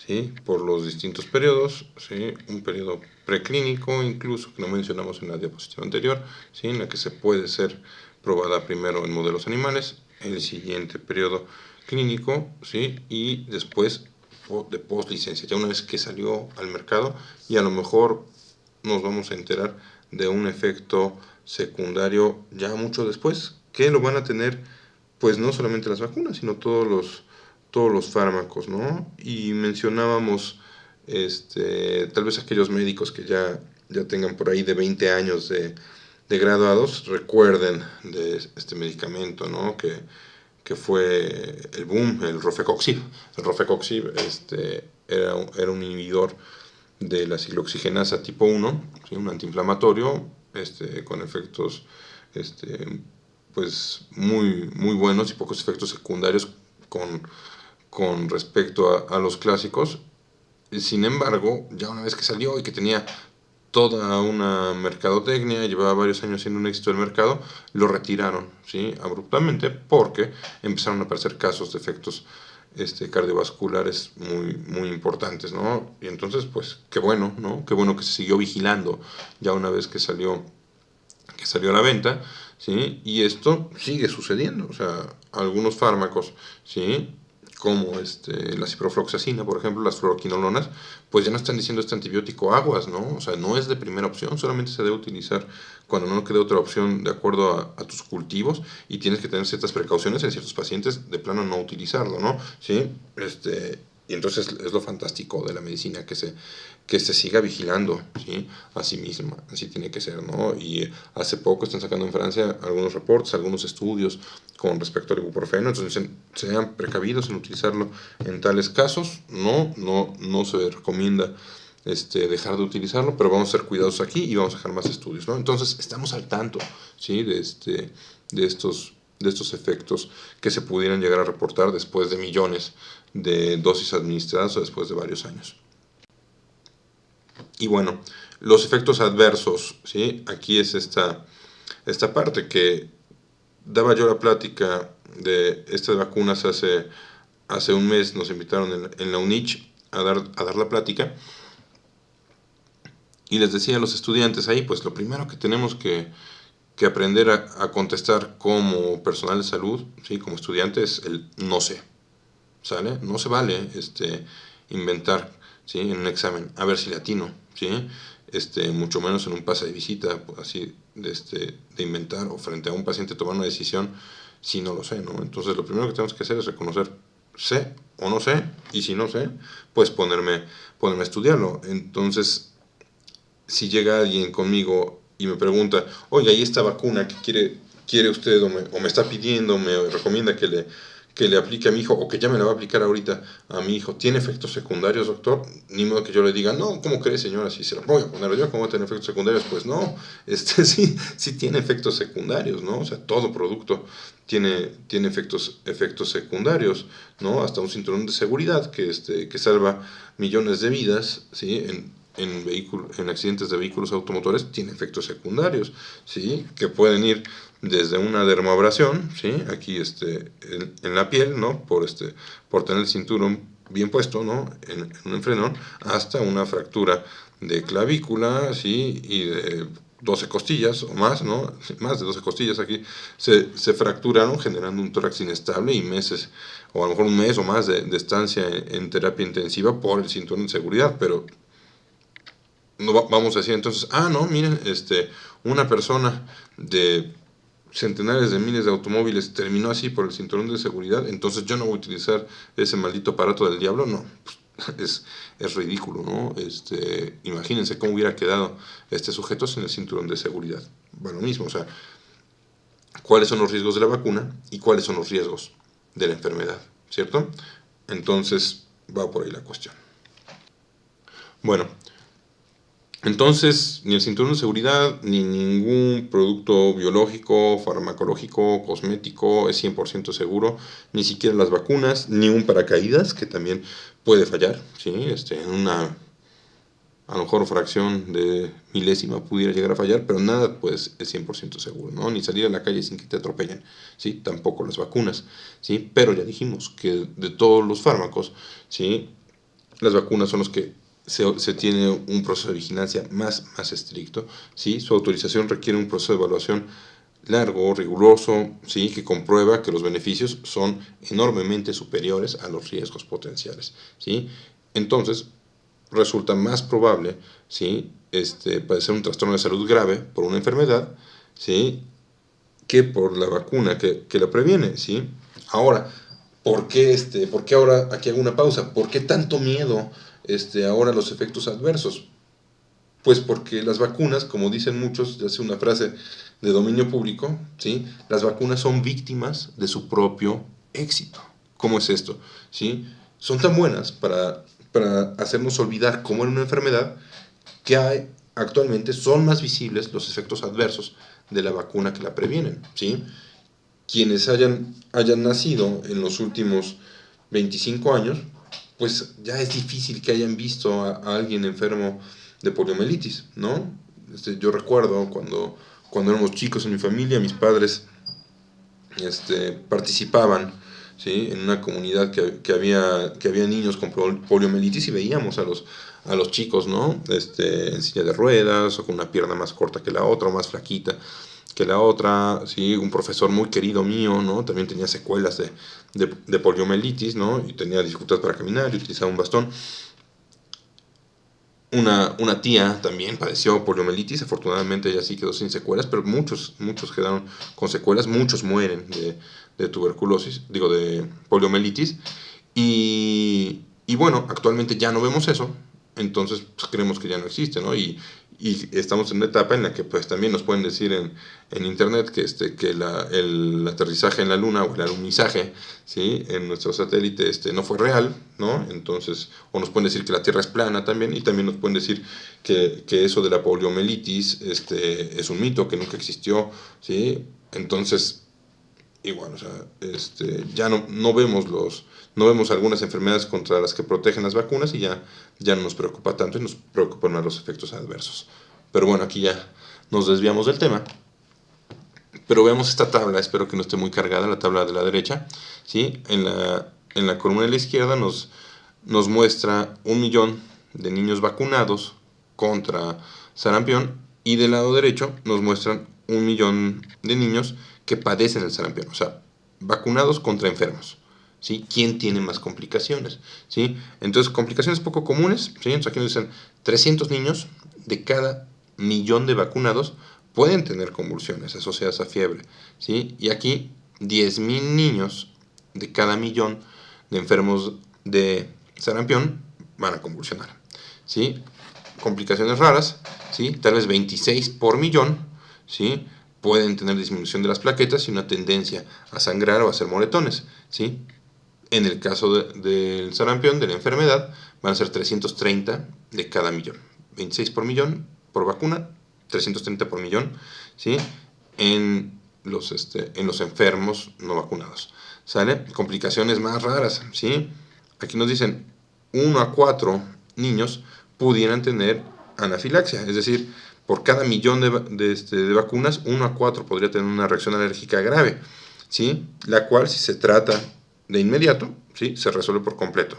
¿sí? Por los distintos periodos, ¿sí? Un periodo preclínico, incluso, que no mencionamos en la diapositiva anterior, ¿sí? En la que se puede ser probada primero en modelos animales, el siguiente periodo clínico, ¿sí? Y después de post-licencia, ya una vez que salió al mercado, y a lo mejor nos vamos a enterar de un efecto secundario ya mucho después, que lo van a tener pues no solamente las vacunas, sino todos los fármacos, ¿no? Y mencionábamos tal vez aquellos médicos que ya tengan por ahí de 20 años de graduados, recuerden de este medicamento, ¿no? Que fue el boom, el Rofecoxib. El Rofecoxib era un inhibidor de la ciclooxigenasa tipo 1, ¿sí? Un antiinflamatorio con efectos pues muy buenos y pocos efectos secundarios con respecto a los clásicos. Sin embargo, ya una vez que salió y que tenía toda una mercadotecnia, llevaba varios años siendo un éxito del mercado, lo retiraron, ¿sí? Abruptamente, porque empezaron a aparecer casos de efectos cardiovasculares muy importantes, ¿no? Y entonces, pues, qué bueno, ¿no? Qué bueno que se siguió vigilando ya una vez que salió a la venta, ¿sí? Y esto sigue sucediendo, o sea, algunos fármacos, ¿sí? como la ciprofloxacina, por ejemplo, las fluoroquinolonas, pues ya no están diciendo este antibiótico aguas, ¿no? O sea, no es de primera opción, solamente se debe utilizar cuando no quede otra opción de acuerdo a tus cultivos, y tienes que tener ciertas precauciones en ciertos pacientes, de plano no utilizarlo, ¿no? ¿Sí? Y entonces es lo fantástico de la medicina, que se siga vigilando, ¿sí? A sí misma, así tiene que ser, ¿no? Y hace poco están sacando en Francia algunos reportes, algunos estudios con respecto al ibuprofeno, entonces sean precavidos en utilizarlo en tales casos. No se recomienda dejar de utilizarlo, pero vamos a ser cuidadosos aquí y vamos a dejar más estudios, ¿no? Entonces estamos al tanto, ¿sí? de estos efectos que se pudieran llegar a reportar después de millones de dosis administradas o después de varios años. Y bueno, los efectos adversos, ¿sí? Aquí es esta parte que daba yo la plática de estas vacunas hace un mes. Nos invitaron en la UNICH a dar la plática, y les decía a los estudiantes ahí, pues lo primero que tenemos que aprender a contestar como personal de salud, ¿sí? Como estudiante, es el no sé, ¿sale? No se vale inventar, ¿sí? En un examen, a ver si le atino, ¿sí? Mucho menos en un pase de visita, pues, así de inventar, o frente a un paciente tomar una decisión si no lo sé, ¿no? Entonces lo primero que tenemos que hacer es reconocer sé o no sé, y si no sé, pues ponerme a estudiarlo. Entonces, si llega alguien conmigo y me pregunta, oye, ¿y esta vacuna que quiere usted o me está pidiendo, me recomienda que le aplique a mi hijo, o que ya me la va a aplicar ahorita a mi hijo, ¿tiene efectos secundarios, doctor? Ni modo que yo le diga, no, ¿cómo cree, señora? Si se la voy a poner yo, ¿cómo va a tener efectos secundarios? Pues no, sí tiene efectos secundarios, ¿no? O sea, todo producto tiene efectos secundarios, ¿no? Hasta un cinturón de seguridad que salva millones de vidas, ¿sí? En accidentes de vehículos automotores tiene efectos secundarios, ¿sí? Que pueden ir desde una dermoabrasión, ¿sí? Aquí en la piel, ¿no? Por tener el cinturón bien puesto, ¿no? En un enfrenón, hasta una fractura de clavícula, ¿sí? Y de 12 costillas o más, ¿no? Más de 12 costillas aquí se fracturaron, generando un tórax inestable y meses, o a lo mejor un mes o más de estancia en terapia intensiva por el cinturón de seguridad. Pero no vamos a decir entonces, no, miren, una persona de centenares de miles de automóviles terminó así por el cinturón de seguridad, entonces yo no voy a utilizar ese maldito aparato del diablo. No, pues, es ridículo, ¿no? Imagínense cómo hubiera quedado este sujeto sin el cinturón de seguridad. Bueno, lo mismo, o sea, ¿cuáles son los riesgos de la vacuna y cuáles son los riesgos de la enfermedad? ¿Cierto? Entonces va por ahí la cuestión. Bueno, entonces, ni el cinturón de seguridad, ni ningún producto biológico, farmacológico, cosmético es 100% seguro, ni siquiera las vacunas, ni un paracaídas, que también puede fallar, ¿sí? En una, a lo mejor, fracción de milésima pudiera llegar a fallar, pero nada, pues, es 100% seguro, ¿no? Ni salir a la calle sin que te atropellen, ¿sí? Tampoco las vacunas, ¿sí? Pero ya dijimos que de todos los fármacos, ¿sí? Las vacunas son los que se tiene un proceso de vigilancia más estricto, ¿sí? Su autorización requiere un proceso de evaluación largo, riguroso, ¿sí? Que comprueba que los beneficios son enormemente superiores a los riesgos potenciales, ¿sí? Entonces, resulta más probable, ¿sí? Padecer un trastorno de salud grave por una enfermedad, ¿sí? Que por la vacuna que la previene, ¿sí? Ahora, ¿por qué ahora, aquí hago una pausa? ¿Por qué tanto miedo ahora los efectos adversos? Pues porque las vacunas, como dicen muchos, ya sea una frase de dominio público, ¿sí? Las vacunas son víctimas de su propio éxito. ¿Cómo es esto? ¿Sí? Son tan buenas para hacernos olvidar cómo era una enfermedad, que actualmente son más visibles los efectos adversos de la vacuna que la previenen, ¿sí? Quienes hayan nacido en los últimos 25 años, pues ya es difícil que hayan visto a alguien enfermo de poliomielitis, ¿no? Yo recuerdo cuando éramos chicos en mi familia, mis padres participaban, ¿sí? En una comunidad que había niños con poliomielitis, y veíamos a los chicos, ¿no? En silla de ruedas, o con una pierna más corta que la otra, o más flaquita, que la otra, ¿sí? Un profesor muy querido mío, ¿no? También tenía secuelas de poliomielitis, ¿no? Y tenía dificultad para caminar y utilizaba un bastón. Una tía también padeció poliomielitis, afortunadamente ella sí quedó sin secuelas, pero muchos quedaron con secuelas, muchos mueren de tuberculosis, digo, de poliomielitis. Y bueno, actualmente ya no vemos eso, entonces pues, creemos que ya no existe, ¿no? Y estamos en una etapa en la que pues también nos pueden decir en internet que el aterrizaje en la luna o el alunizaje, ¿sí? En nuestro satélite no fue real, ¿no? Entonces, o nos pueden decir que la Tierra es plana también, y también nos pueden decir que eso de la poliomielitis es un mito, que nunca existió, ¿sí? Entonces, igual, o sea, ya no vemos algunas enfermedades contra las que protegen las vacunas y ya no nos preocupa tanto y nos preocupan más los efectos adversos. Pero bueno, aquí ya nos desviamos del tema. Pero veamos esta tabla, espero que no esté muy cargada, la tabla de la derecha, ¿sí? En la columna de la izquierda nos muestra 1 millón de niños vacunados contra sarampión, y del lado derecho nos muestran 1 millón de niños que padecen el sarampión, o sea, vacunados contra enfermos, ¿sí? ¿Quién tiene más complicaciones? ¿Sí? Entonces, complicaciones poco comunes, ¿sí? Entonces aquí nos dicen 300 niños de cada millón de vacunados pueden tener convulsiones asociadas a fiebre, ¿sí? Y aquí 10.000 niños de cada millón de enfermos de sarampión van a convulsionar, ¿sí? Complicaciones raras, ¿sí? Tal vez 26 por millón, ¿sí? Pueden tener disminución de las plaquetas y una tendencia a sangrar o a hacer moretones, ¿sí? En el caso del sarampión, de la enfermedad, van a ser 330 de cada millón. 26 por millón por vacuna, 330 por millón, ¿sí? En los enfermos no vacunados, ¿sale? Complicaciones más raras, ¿sí? Aquí nos dicen 1 a 4 niños pudieran tener anafilaxia, es decir, por cada millón de vacunas, 1 a 4 podría tener una reacción alérgica grave, ¿sí? La cual, si se trata de inmediato, ¿sí? Se resuelve por completo,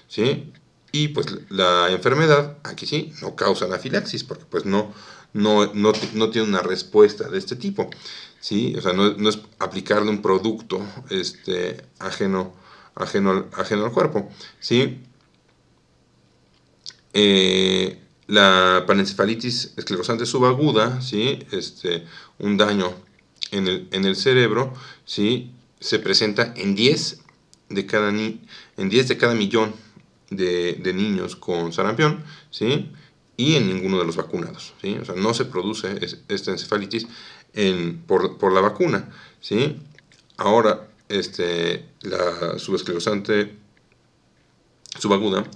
¿sí? Y pues la enfermedad, aquí sí, no causa anafilaxis, porque pues no tiene una respuesta de este tipo, ¿sí? O sea, no es aplicarle un producto ajeno al cuerpo, ¿sí? La panencefalitis esclerosante subaguda, ¿sí? Un daño en el cerebro, ¿sí? Se presenta en 10 de cada millón de niños con sarampión, ¿sí? Y en ninguno de los vacunados, ¿sí? O sea, no se produce esta encefalitis por la vacuna, ¿sí? Ahora, la subesclerosante subaguda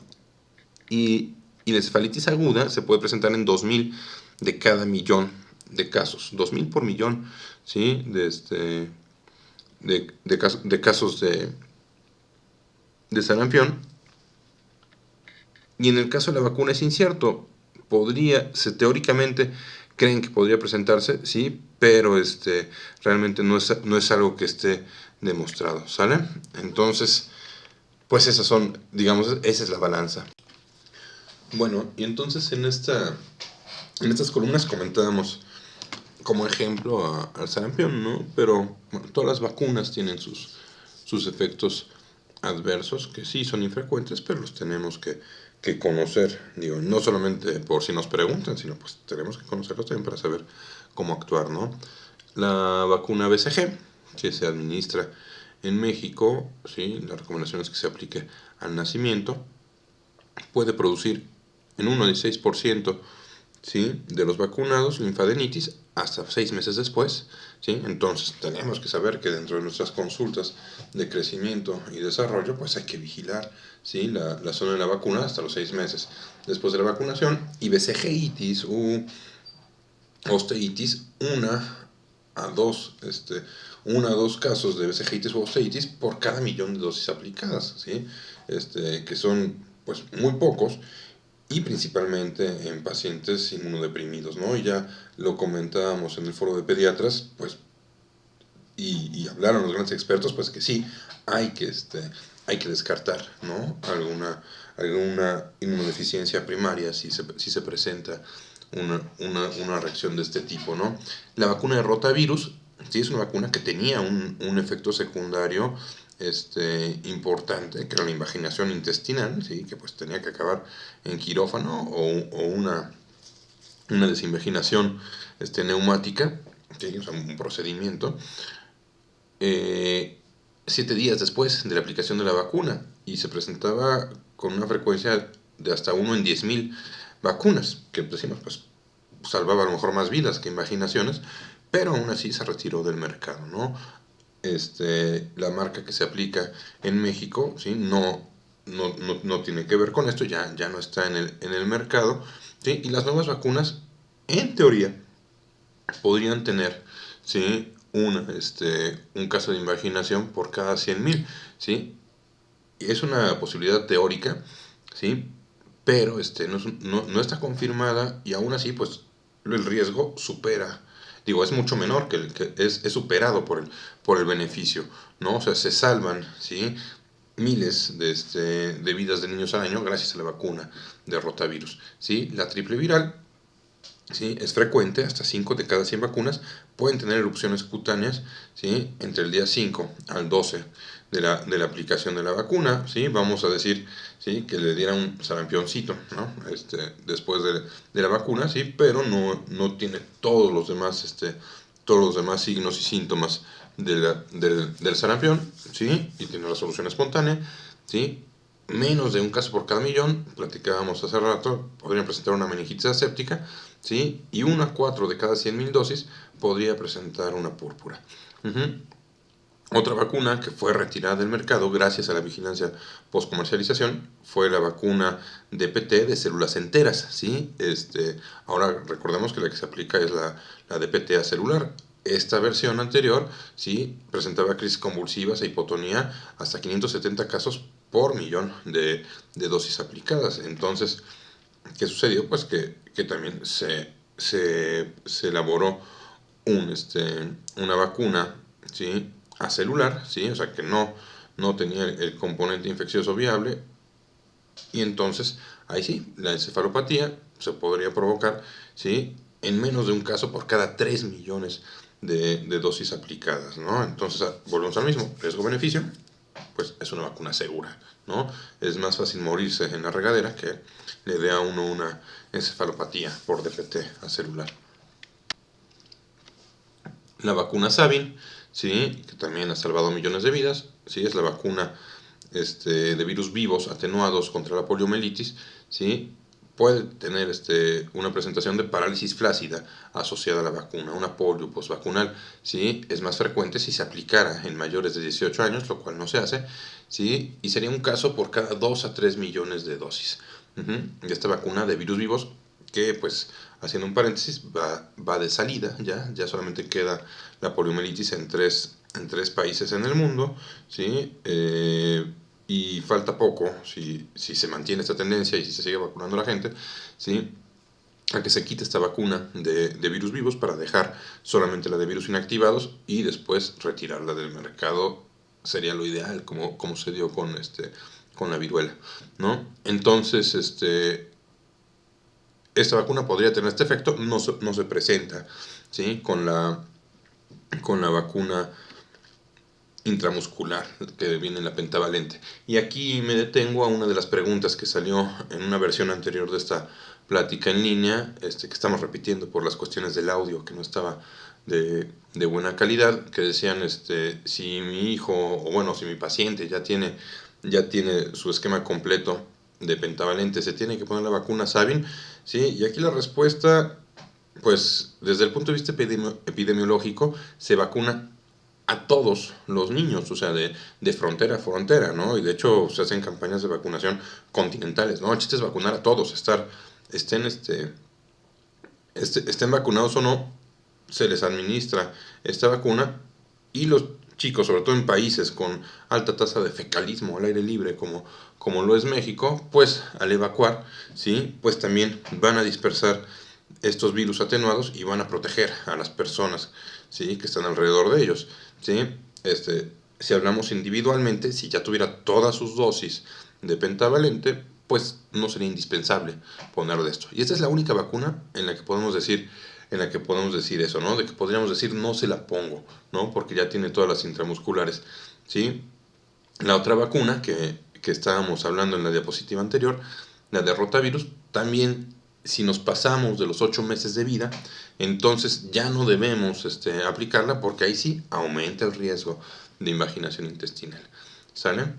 y la encefalitis aguda se puede presentar en 2.000 de cada millón de casos. 2.000 por millón, ¿sí? De casos de sarampión. Y en el caso de la vacuna es incierto. Teóricamente creen que podría presentarse, sí, pero realmente no es algo que esté demostrado, ¿sale? Entonces, pues esa es la balanza. Bueno, y entonces en estas columnas comentábamos como ejemplo al sarampión, ¿no? Pero bueno, todas las vacunas tienen sus efectos adversos, que sí son infrecuentes, pero los tenemos que conocer. Digo, no solamente por si nos preguntan, sino pues tenemos que conocerlos también para saber cómo actuar, ¿no? La vacuna BCG, que se administra en México, ¿sí? La recomendación es que se aplique al nacimiento, puede producir en un 16%, ¿sí? De los vacunados linfadenitis hasta 6 meses después, ¿sí? Entonces tenemos que saber que dentro de nuestras consultas de crecimiento y desarrollo pues hay que vigilar, ¿sí? la zona de la vacuna hasta los 6 meses después de la vacunación. Y BCG-itis u osteitis, 1 a 2 casos de BCG-itis u osteitis por cada millón de dosis aplicadas, ¿sí? Que son pues muy pocos, y principalmente en pacientes inmunodeprimidos, ¿no? Y ya lo comentábamos en el foro de pediatras, pues, y hablaron los grandes expertos, pues que sí, hay que descartar, ¿no? Alguna inmunodeficiencia primaria si se presenta una reacción de este tipo, ¿no? La vacuna de rotavirus, sí, es una vacuna que tenía un efecto secundario importante, que era la invaginación intestinal, ¿sí? Que pues tenía que acabar en quirófano o una desinvaginación neumática, ¿sí? O sea, un procedimiento, 7 días después de la aplicación de la vacuna, y se presentaba con una frecuencia de hasta 1 en 10.000 vacunas, que decimos, pues salvaba a lo mejor más vidas que imaginaciones, pero aún así se retiró del mercado, ¿no? La marca que se aplica en México, ¿sí? No tiene que ver con esto, ya no está en el mercado, ¿sí? Y las nuevas vacunas, en teoría, podrían tener, ¿sí? Un caso de invaginación por cada 100.000, ¿sí? Y es una posibilidad teórica, ¿sí? Pero no está confirmada, y aún así, pues, el riesgo supera, digo, es mucho menor, que es superado por el beneficio, ¿no? O sea, se salvan, ¿sí? Miles de vidas de niños al año gracias a la vacuna de rotavirus, ¿sí? La triple viral, ¿sí? Es frecuente, hasta 5 de cada 100 vacunas pueden tener erupciones cutáneas, ¿sí? Entre el día 5 al 12 de la aplicación de la vacuna, ¿sí? Vamos a decir, ¿sí? Que le diera un sarampioncito, ¿no? Después de la vacuna, ¿sí? Pero no tiene todos los demás signos y síntomas del sarampión, ¿sí? Y tiene resolución espontánea, ¿sí? Menos de un caso por cada millón, platicábamos hace rato, podrían presentar una meningitis aséptica, ¿sí? Y 1 a 4 de cada 100.000 dosis podría presentar una púrpura. Otra vacuna que fue retirada del mercado gracias a la vigilancia post-comercialización fue la vacuna DPT de células enteras, ¿sí? Ahora recordemos que la que se aplica es la DPT acelular. Esta versión anterior, ¿sí? Presentaba crisis convulsivas e hipotonía hasta 570 casos por millón de dosis aplicadas. Entonces, ¿qué sucedió? Pues que también se elaboró una vacuna, ¿sí? Acelular, ¿sí? O sea, que no tenía el componente infeccioso viable, y entonces ahí sí, la encefalopatía se podría provocar, ¿sí? En menos de un caso por cada 3 millones de dosis aplicadas, ¿no? Entonces, volvemos al mismo, riesgo-beneficio, pues es una vacuna segura, ¿no? Es más fácil morirse en la regadera que le dé a uno una encefalopatía por DPT acelular. La vacuna Sabin, ¿sí? Que también ha salvado millones de vidas, ¿sí? Es la vacuna de virus vivos atenuados contra la poliomielitis, ¿sí? Puede tener una presentación de parálisis flácida asociada a la vacuna, una polio postvacunal, ¿sí? Es más frecuente si se aplicara en mayores de 18 años, lo cual no se hace, ¿sí? Y sería un caso por cada 2 a 3 millones de dosis. Y esta vacuna de virus vivos, que pues, haciendo un paréntesis, va de salida, ya solamente queda la poliomielitis en tres países en el mundo, ¿sí? Y falta poco, si se mantiene esta tendencia y si se sigue vacunando a la gente, ¿sí? A que se quite esta vacuna de virus vivos para dejar solamente la de virus inactivados y después retirarla del mercado. Sería lo ideal, como se dio con la viruela, ¿no? Entonces, esta vacuna podría tener este efecto, no se presenta, ¿sí? Con la vacuna intramuscular que viene en la pentavalente. Y aquí me detengo a una de las preguntas que salió en una versión anterior de esta plática en línea, que estamos repitiendo por las cuestiones del audio, que no estaba de buena calidad, que decían si mi hijo, o bueno, si mi paciente ya tiene su esquema completo de pentavalente, ¿se tiene que poner la vacuna Sabin? ¿Sí? Y aquí la respuesta, pues desde el punto de vista epidemiológico, se vacuna a todos los niños, o sea, de frontera a frontera, ¿no? Y de hecho se hacen campañas de vacunación continentales, ¿no? El chiste es vacunar a todos, estén vacunados o no, se les administra esta vacuna, y los chicos, sobre todo en países con alta tasa de fecalismo al aire libre, como lo es México, pues al evacuar, ¿sí? Pues también van a dispersar estos virus atenuados y van a proteger a las personas, ¿sí? Que están alrededor de ellos, ¿sí? Si hablamos individualmente, si ya tuviera todas sus dosis de pentavalente, pues no sería indispensable ponerlo de esto. Y esta es la única vacuna en la que podemos decir eso, ¿no? De que podríamos decir no se la pongo, ¿no? Porque ya tiene todas las intramusculares, ¿sí? La otra vacuna que estábamos hablando en la diapositiva anterior, la de rotavirus, también si nos pasamos de los 8 meses de vida, entonces ya no debemos aplicarla porque ahí sí aumenta el riesgo de invaginación intestinal. ¿Sale?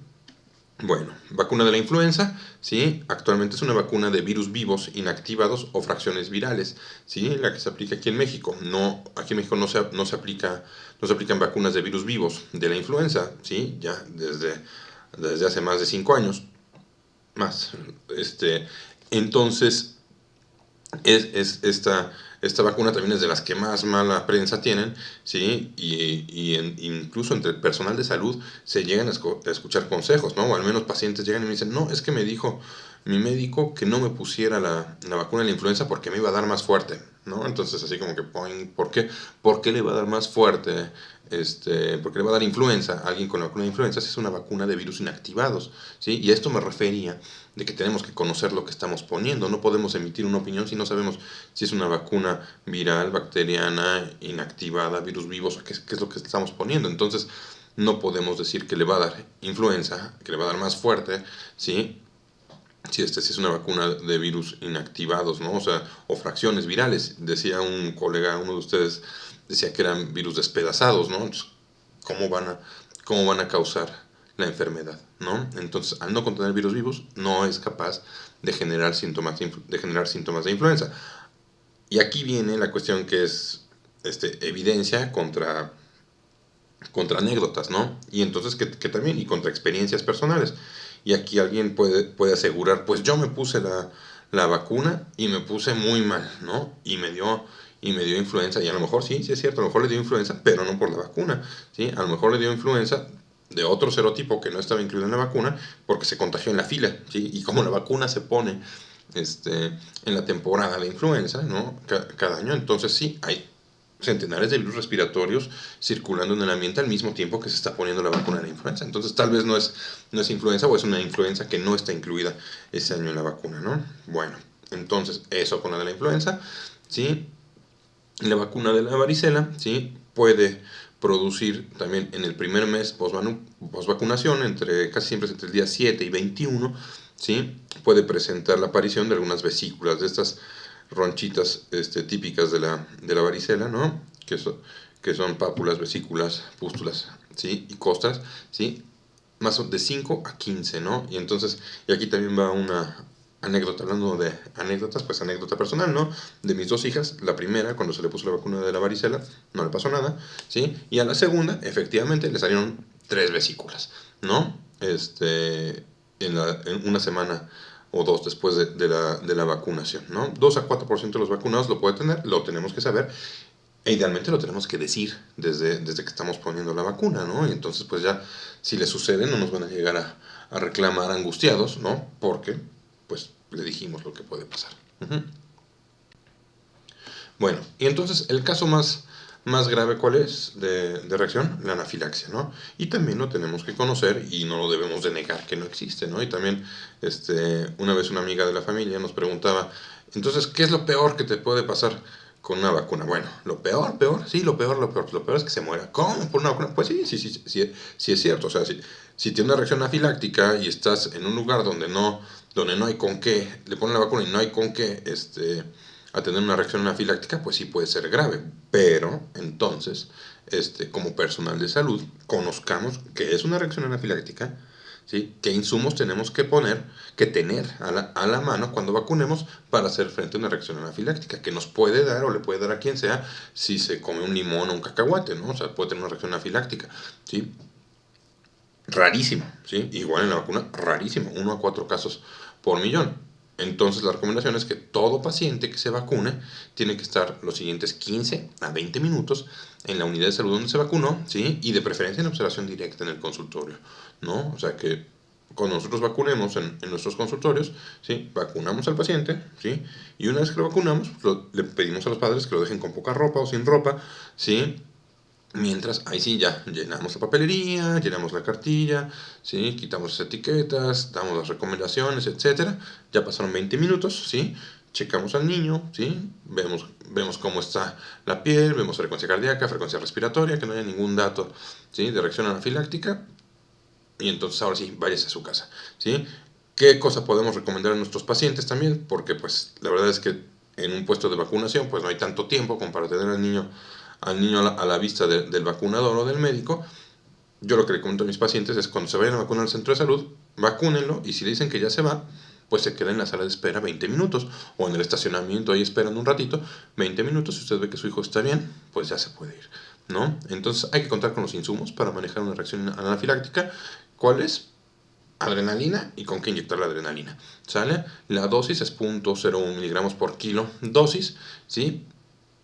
Bueno, vacuna de la influenza, ¿sí? Actualmente es una vacuna de virus vivos inactivados o fracciones virales, ¿sí? La que se aplica aquí en México. No, aquí en México no se aplican vacunas de virus vivos de la influenza, ¿sí? Ya desde hace más de 5 años, más. Entonces, esta vacuna también es de las que más mala prensa tienen, ¿sí? Incluso entre el personal de salud se llegan a escuchar consejos, ¿no? O al menos pacientes llegan y me dicen, no, es que me dijo mi médico que no me pusiera la vacuna de la influenza porque me iba a dar más fuerte, ¿no? Entonces así como que, ¿por qué? ¿Por qué le va a dar más fuerte? ¿Por qué le va a dar influenza a alguien con la vacuna de influenza si es una vacuna de virus inactivados? ¿Sí? Y a esto me refería de que tenemos que conocer lo que estamos poniendo. No podemos emitir una opinión si no sabemos si es una vacuna viral, bacteriana, inactivada, virus vivos, qué es lo que estamos poniendo. Entonces, no podemos decir que le va a dar influenza, que le va a dar más fuerte, ¿sí? Si es una vacuna de virus inactivados, ¿no? O sea, o fracciones virales. Decía un colega, uno de ustedes, decía que eran virus despedazados, ¿no? Entonces, ¿cómo van a causar la enfermedad, ¿no? Entonces, al no contener virus vivos, no es capaz de generar síntomas de influenza. Y aquí viene la cuestión que es evidencia contra anécdotas, ¿no? Y entonces que también, y contra experiencias personales. Y aquí alguien puede asegurar, pues yo me puse la vacuna y me puse muy mal, ¿no? Y me dio influenza, y a lo mejor sí es cierto, a lo mejor le dio influenza, pero no por la vacuna, ¿sí? A lo mejor le dio influenza de otro serotipo que no estaba incluido en la vacuna porque se contagió en la fila, ¿sí? Y como la vacuna se pone en la temporada de influenza, ¿no? Cada año, entonces sí, hay centenares de virus respiratorios circulando en el ambiente al mismo tiempo que se está poniendo la vacuna de la influenza. Entonces tal vez no es influenza o es una influenza que no está incluida ese año en la vacuna, ¿no? Bueno, entonces eso con la de la influenza, ¿sí? La vacuna de la varicela, ¿sí? Puede producir también en el primer mes posvacunación, casi siempre es entre el día 7 y 21, ¿sí? Puede presentar la aparición de algunas vesículas, de estas ronchitas típicas de la varicela, ¿no? Que son pápulas, vesículas, pústulas, ¿sí? Y costras, ¿sí? Más de 5 a 15, ¿no? Y entonces, y aquí también va una anécdota, hablando de anécdotas, pues anécdota personal, ¿no? De mis 2 hijas, la primera, cuando se le puso la vacuna de la varicela, no le pasó nada, ¿sí? Y a la segunda, efectivamente, le salieron 3 vesículas, ¿no? En una semana o 2 después de la vacunación, ¿no? 2 a 4% de los vacunados lo puede tener, lo tenemos que saber, e idealmente lo tenemos que decir desde que estamos poniendo la vacuna, ¿no? Y entonces, pues ya, si le sucede, no nos van a llegar a reclamar angustiados, ¿no? Porque, pues, le dijimos lo que puede pasar. Uh-huh. Bueno, y entonces, el caso más grave, ¿cuál es de reacción? La anafilaxia, ¿no? Y también lo tenemos que conocer y no lo debemos de negar que no existe, ¿no? Y también, una vez una amiga de la familia nos preguntaba, entonces, ¿qué es lo peor que te puede pasar con una vacuna? Bueno, lo peor, sí, lo peor es que se muera. ¿Cómo? ¿Por una vacuna? Pues sí es cierto. O sea, si tienes una reacción anafiláctica y estás en un lugar donde no hay con qué, le ponen la vacuna y no hay con qué, a tener una reacción anafiláctica, pues sí puede ser grave. Pero, entonces, como personal de salud, conozcamos qué es una reacción anafiláctica, ¿sí? ¿Qué insumos tenemos que tener a la mano cuando vacunemos para hacer frente a una reacción anafiláctica que nos puede dar o le puede dar a quien sea si se come un limón o un cacahuate, ¿no? O sea, puede tener una reacción anafiláctica, ¿sí? Rarísimo, ¿sí? Igual en la vacuna, rarísimo, 1 a 4 casos por millón. Entonces la recomendación es que todo paciente que se vacune tiene que estar los siguientes 15 a 20 minutos en la unidad de salud donde se vacunó, ¿sí? Y de preferencia en observación directa en el consultorio, ¿no? O sea que cuando nosotros vacunemos en nuestros consultorios, ¿sí? Vacunamos al paciente, ¿sí? Y una vez que lo vacunamos, le pedimos a los padres que lo dejen con poca ropa o sin ropa, ¿sí? Mientras, ahí sí ya llenamos la papelería, llenamos la cartilla, ¿sí? Quitamos las etiquetas, damos las recomendaciones, etcétera. Ya pasaron 20 minutos, ¿sí? Checamos al niño, ¿sí? Vemos cómo está la piel, vemos frecuencia cardíaca, frecuencia respiratoria, que no haya ningún dato, ¿sí? De reacción anafiláctica. Y entonces ahora sí, váyase a su casa, ¿sí? ¿Qué cosa podemos recomendar a nuestros pacientes también? Porque pues la verdad es que en un puesto de vacunación pues no hay tanto tiempo como para tener al niño a la vista del vacunador o del médico. Yo lo que le comento a mis pacientes es cuando se vayan a vacunar al centro de salud, vacúnenlo y si le dicen que ya se va, pues se queda en la sala de espera 20 minutos o en el estacionamiento ahí esperando un ratito, 20 minutos, si usted ve que su hijo está bien, pues ya se puede ir, ¿no? Entonces hay que contar con los insumos para manejar una reacción anafiláctica. ¿Cuál es? Adrenalina y con qué inyectar la adrenalina, ¿sale? La dosis es 0.01 miligramos por kilo dosis, ¿sí?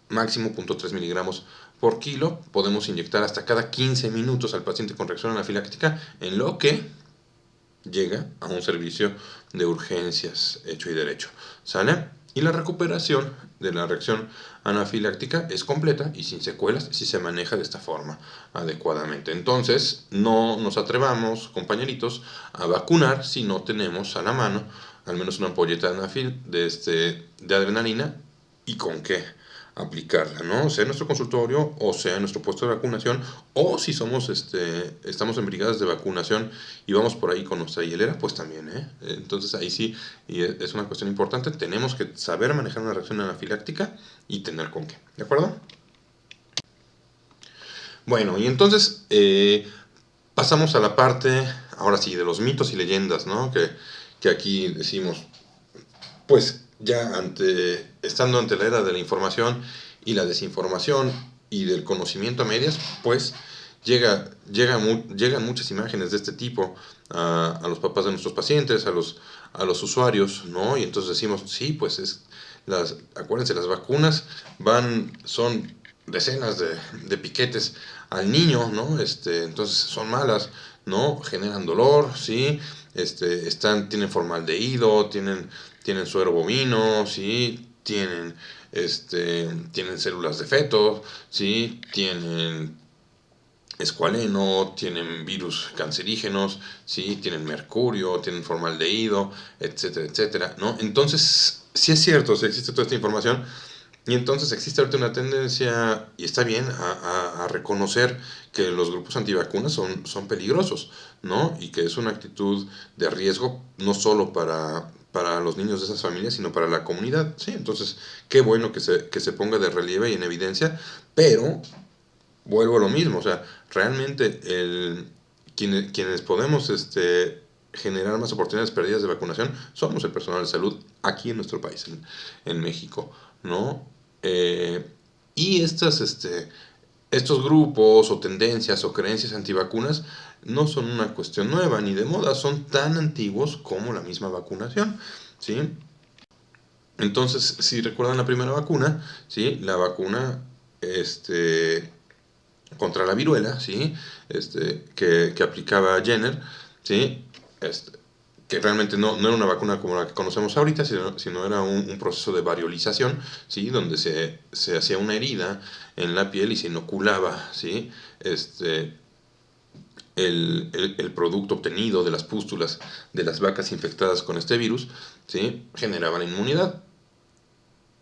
Máximo 0.3 miligramos por kilo. Podemos inyectar hasta cada 15 minutos al paciente con reacción anafiláctica en lo que llega a un servicio de urgencias hecho y derecho, ¿sale? Y la recuperación de la reacción anafiláctica es completa y sin secuelas si se maneja de esta forma adecuadamente. Entonces, no nos atrevamos, compañeritos, a vacunar si no tenemos a la mano al menos una ampolleta de adrenalina y con qué aplicarla, ¿no? Sea en nuestro consultorio o sea en nuestro puesto de vacunación o si estamos en brigadas de vacunación y vamos por ahí con nuestra hielera, pues también, ¿eh? Entonces ahí sí, y es una cuestión importante, tenemos que saber manejar una reacción anafiláctica y tener con qué, ¿de acuerdo? Bueno, y entonces pasamos a la parte, ahora sí, de los mitos y leyendas, ¿no? Que aquí decimos, pues ya estando ante la era de la información y la desinformación y del conocimiento a medias, pues llegan muchas imágenes de este tipo a los papás de nuestros pacientes, a los usuarios, ¿no? Y entonces decimos, sí, pues acuérdense, las vacunas son decenas de piquetes al niño, ¿no? Entonces son malas, ¿no? Generan dolor, ¿sí? Tienen formaldehído, tienen suero bovino, ¿sí? Tienen células de feto, ¿sí? Tienen escualeno, tienen virus cancerígenos, ¿sí? Tienen mercurio, tienen formaldehído, etcétera, etcétera, ¿no? Entonces, sí es cierto, sí existe toda esta información, y entonces existe ahorita una tendencia, y está bien, a reconocer que los grupos antivacunas son peligrosos, ¿no? Y que es una actitud de riesgo no solo para los niños de esas familias, sino para la comunidad, ¿sí? Entonces, qué bueno que se ponga de relieve y en evidencia, pero vuelvo a lo mismo, o sea, realmente quienes podemos generar más oportunidades perdidas de vacunación somos el personal de salud aquí en nuestro país, en México, ¿no? Y estos grupos o tendencias o creencias antivacunas no son una cuestión nueva ni de moda, son tan antiguos como la misma vacunación, ¿sí? Entonces, si recuerdan la primera vacuna, ¿sí? La vacuna, contra la viruela, ¿sí? Que aplicaba Jenner, ¿sí? Que realmente no era una vacuna como la que conocemos ahorita, sino era un proceso de variolización, ¿sí? Donde se hacía una herida en la piel y se inoculaba, ¿sí? El producto obtenido de las pústulas de las vacas infectadas con este virus, ¿sí? Generaban inmunidad.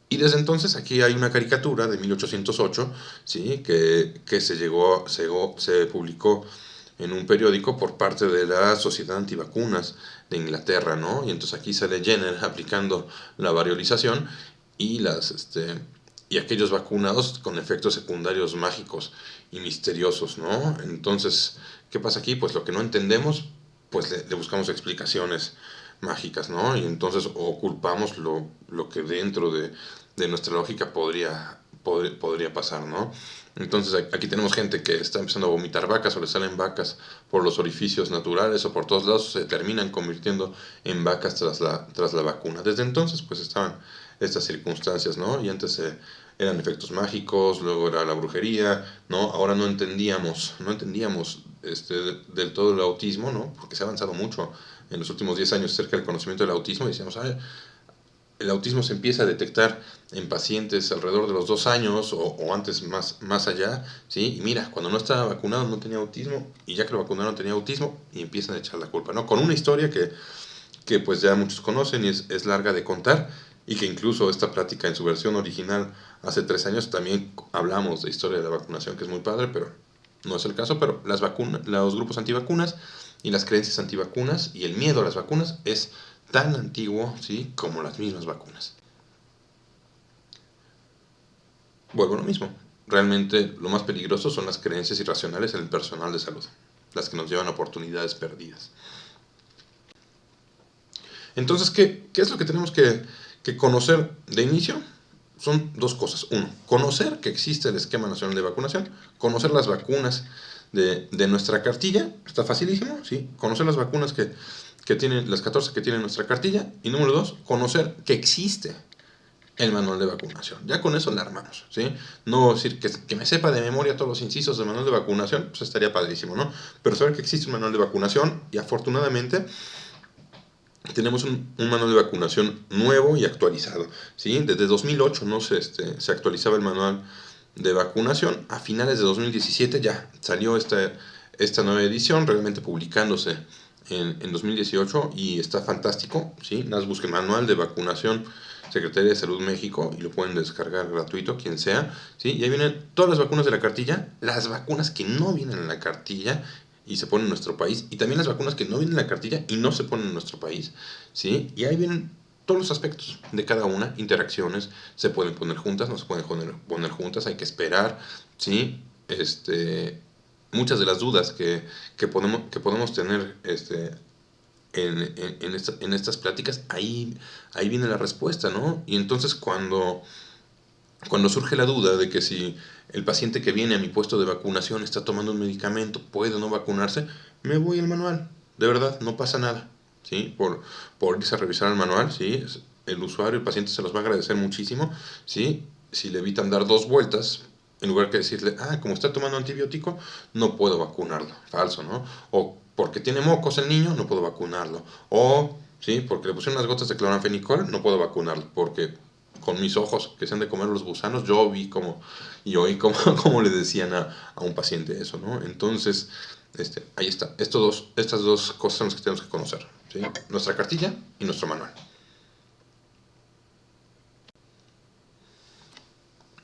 Y desde entonces aquí hay una caricatura de 1808, ¿sí? que se publicó en un periódico por parte de la Sociedad Antivacunas de Inglaterra, ¿no? Y entonces aquí sale Jenner aplicando la variolización y y aquellos vacunados con efectos secundarios mágicos y misteriosos, ¿no? Entonces, ¿qué pasa aquí? Pues lo que no entendemos, pues le buscamos explicaciones mágicas, ¿no? Y entonces o culpamos lo que dentro de nuestra lógica podría pasar, ¿no? Entonces aquí tenemos gente que está empezando a vomitar vacas o le salen vacas por los orificios naturales o por todos lados, se terminan convirtiendo en vacas tras la vacuna. Desde entonces pues estaban estas circunstancias, ¿no? Y antes eran efectos mágicos, luego era la brujería, ¿no? Ahora no entendíamos del todo el autismo, ¿no? Porque se ha avanzado mucho en los últimos 10 años acerca del conocimiento del autismo y decíamos, el autismo se empieza a detectar en pacientes alrededor de los 2 años o antes más allá, ¿sí? Y mira, cuando no estaba vacunado no tenía autismo, y ya que lo vacunaron tenía autismo, y empiezan a echar la culpa, ¿no? Con una historia que pues ya muchos conocen y es larga de contar, y que incluso esta plática en su versión original hace 3 años también hablamos de historia de la vacunación, que es muy padre, pero no es el caso. Pero los grupos antivacunas y las creencias antivacunas y el miedo a las vacunas es tan antiguo, ¿sí?, como las mismas vacunas. Vuelvo a lo mismo. Realmente lo más peligroso son las creencias irracionales en el personal de salud, las que nos llevan a oportunidades perdidas. Entonces, ¿qué es lo que tenemos que conocer de inicio? Son 2 cosas. Uno, conocer que existe el Esquema Nacional de Vacunación, conocer las vacunas de nuestra cartilla, está facilísimo, ¿sí? Conocer las vacunas que tienen, las 14 que tienen nuestra cartilla. Y número 2, conocer que existe el manual de vacunación. Ya con eso la armamos, ¿sí? No decir que me sepa de memoria todos los incisos del manual de vacunación, pues estaría padrísimo, ¿no? Pero saber que existe un manual de vacunación, y afortunadamente tenemos un manual de vacunación nuevo y actualizado, ¿sí? Desde 2008 no se actualizaba el manual de vacunación. A finales de 2017 ya salió esta nueva edición, realmente publicándose en 2018, y está fantástico, ¿sí? Nada más busquen manual de vacunación Secretaría de Salud México y lo pueden descargar gratuito, quien sea, ¿sí? Y ahí vienen todas las vacunas de la cartilla, las vacunas que no vienen en la cartilla y se ponen en nuestro país, y también las vacunas que no vienen en la cartilla y no se ponen en nuestro país, ¿sí? Y ahí vienen todos los aspectos de cada una, interacciones, se pueden poner juntas, no se pueden poner juntas, hay que esperar, ¿sí? Muchas de las dudas que podemos tener en estas pláticas, ahí viene la respuesta, ¿no? Y entonces cuando surge la duda de que si el paciente que viene a mi puesto de vacunación está tomando un medicamento, puede o no vacunarse, me voy al manual. De verdad, no pasa nada, ¿sí? Por irse a revisar el manual, ¿sí? El usuario, el paciente se los va a agradecer muchísimo, ¿sí? Si le evitan dar 2 vueltas, en lugar que decirle, como está tomando antibiótico, no puedo vacunarlo. Falso, ¿no? O porque tiene mocos el niño, no puedo vacunarlo. O, ¿sí?, porque le pusieron unas gotas de cloranfenicol, no puedo vacunarlo, porque con mis ojos que se han de comer los gusanos, yo vi y oí como le decían a un paciente eso, ¿no? Entonces, ahí está. Estas dos cosas son las que tenemos que conocer, ¿sí? Nuestra cartilla y nuestro manual.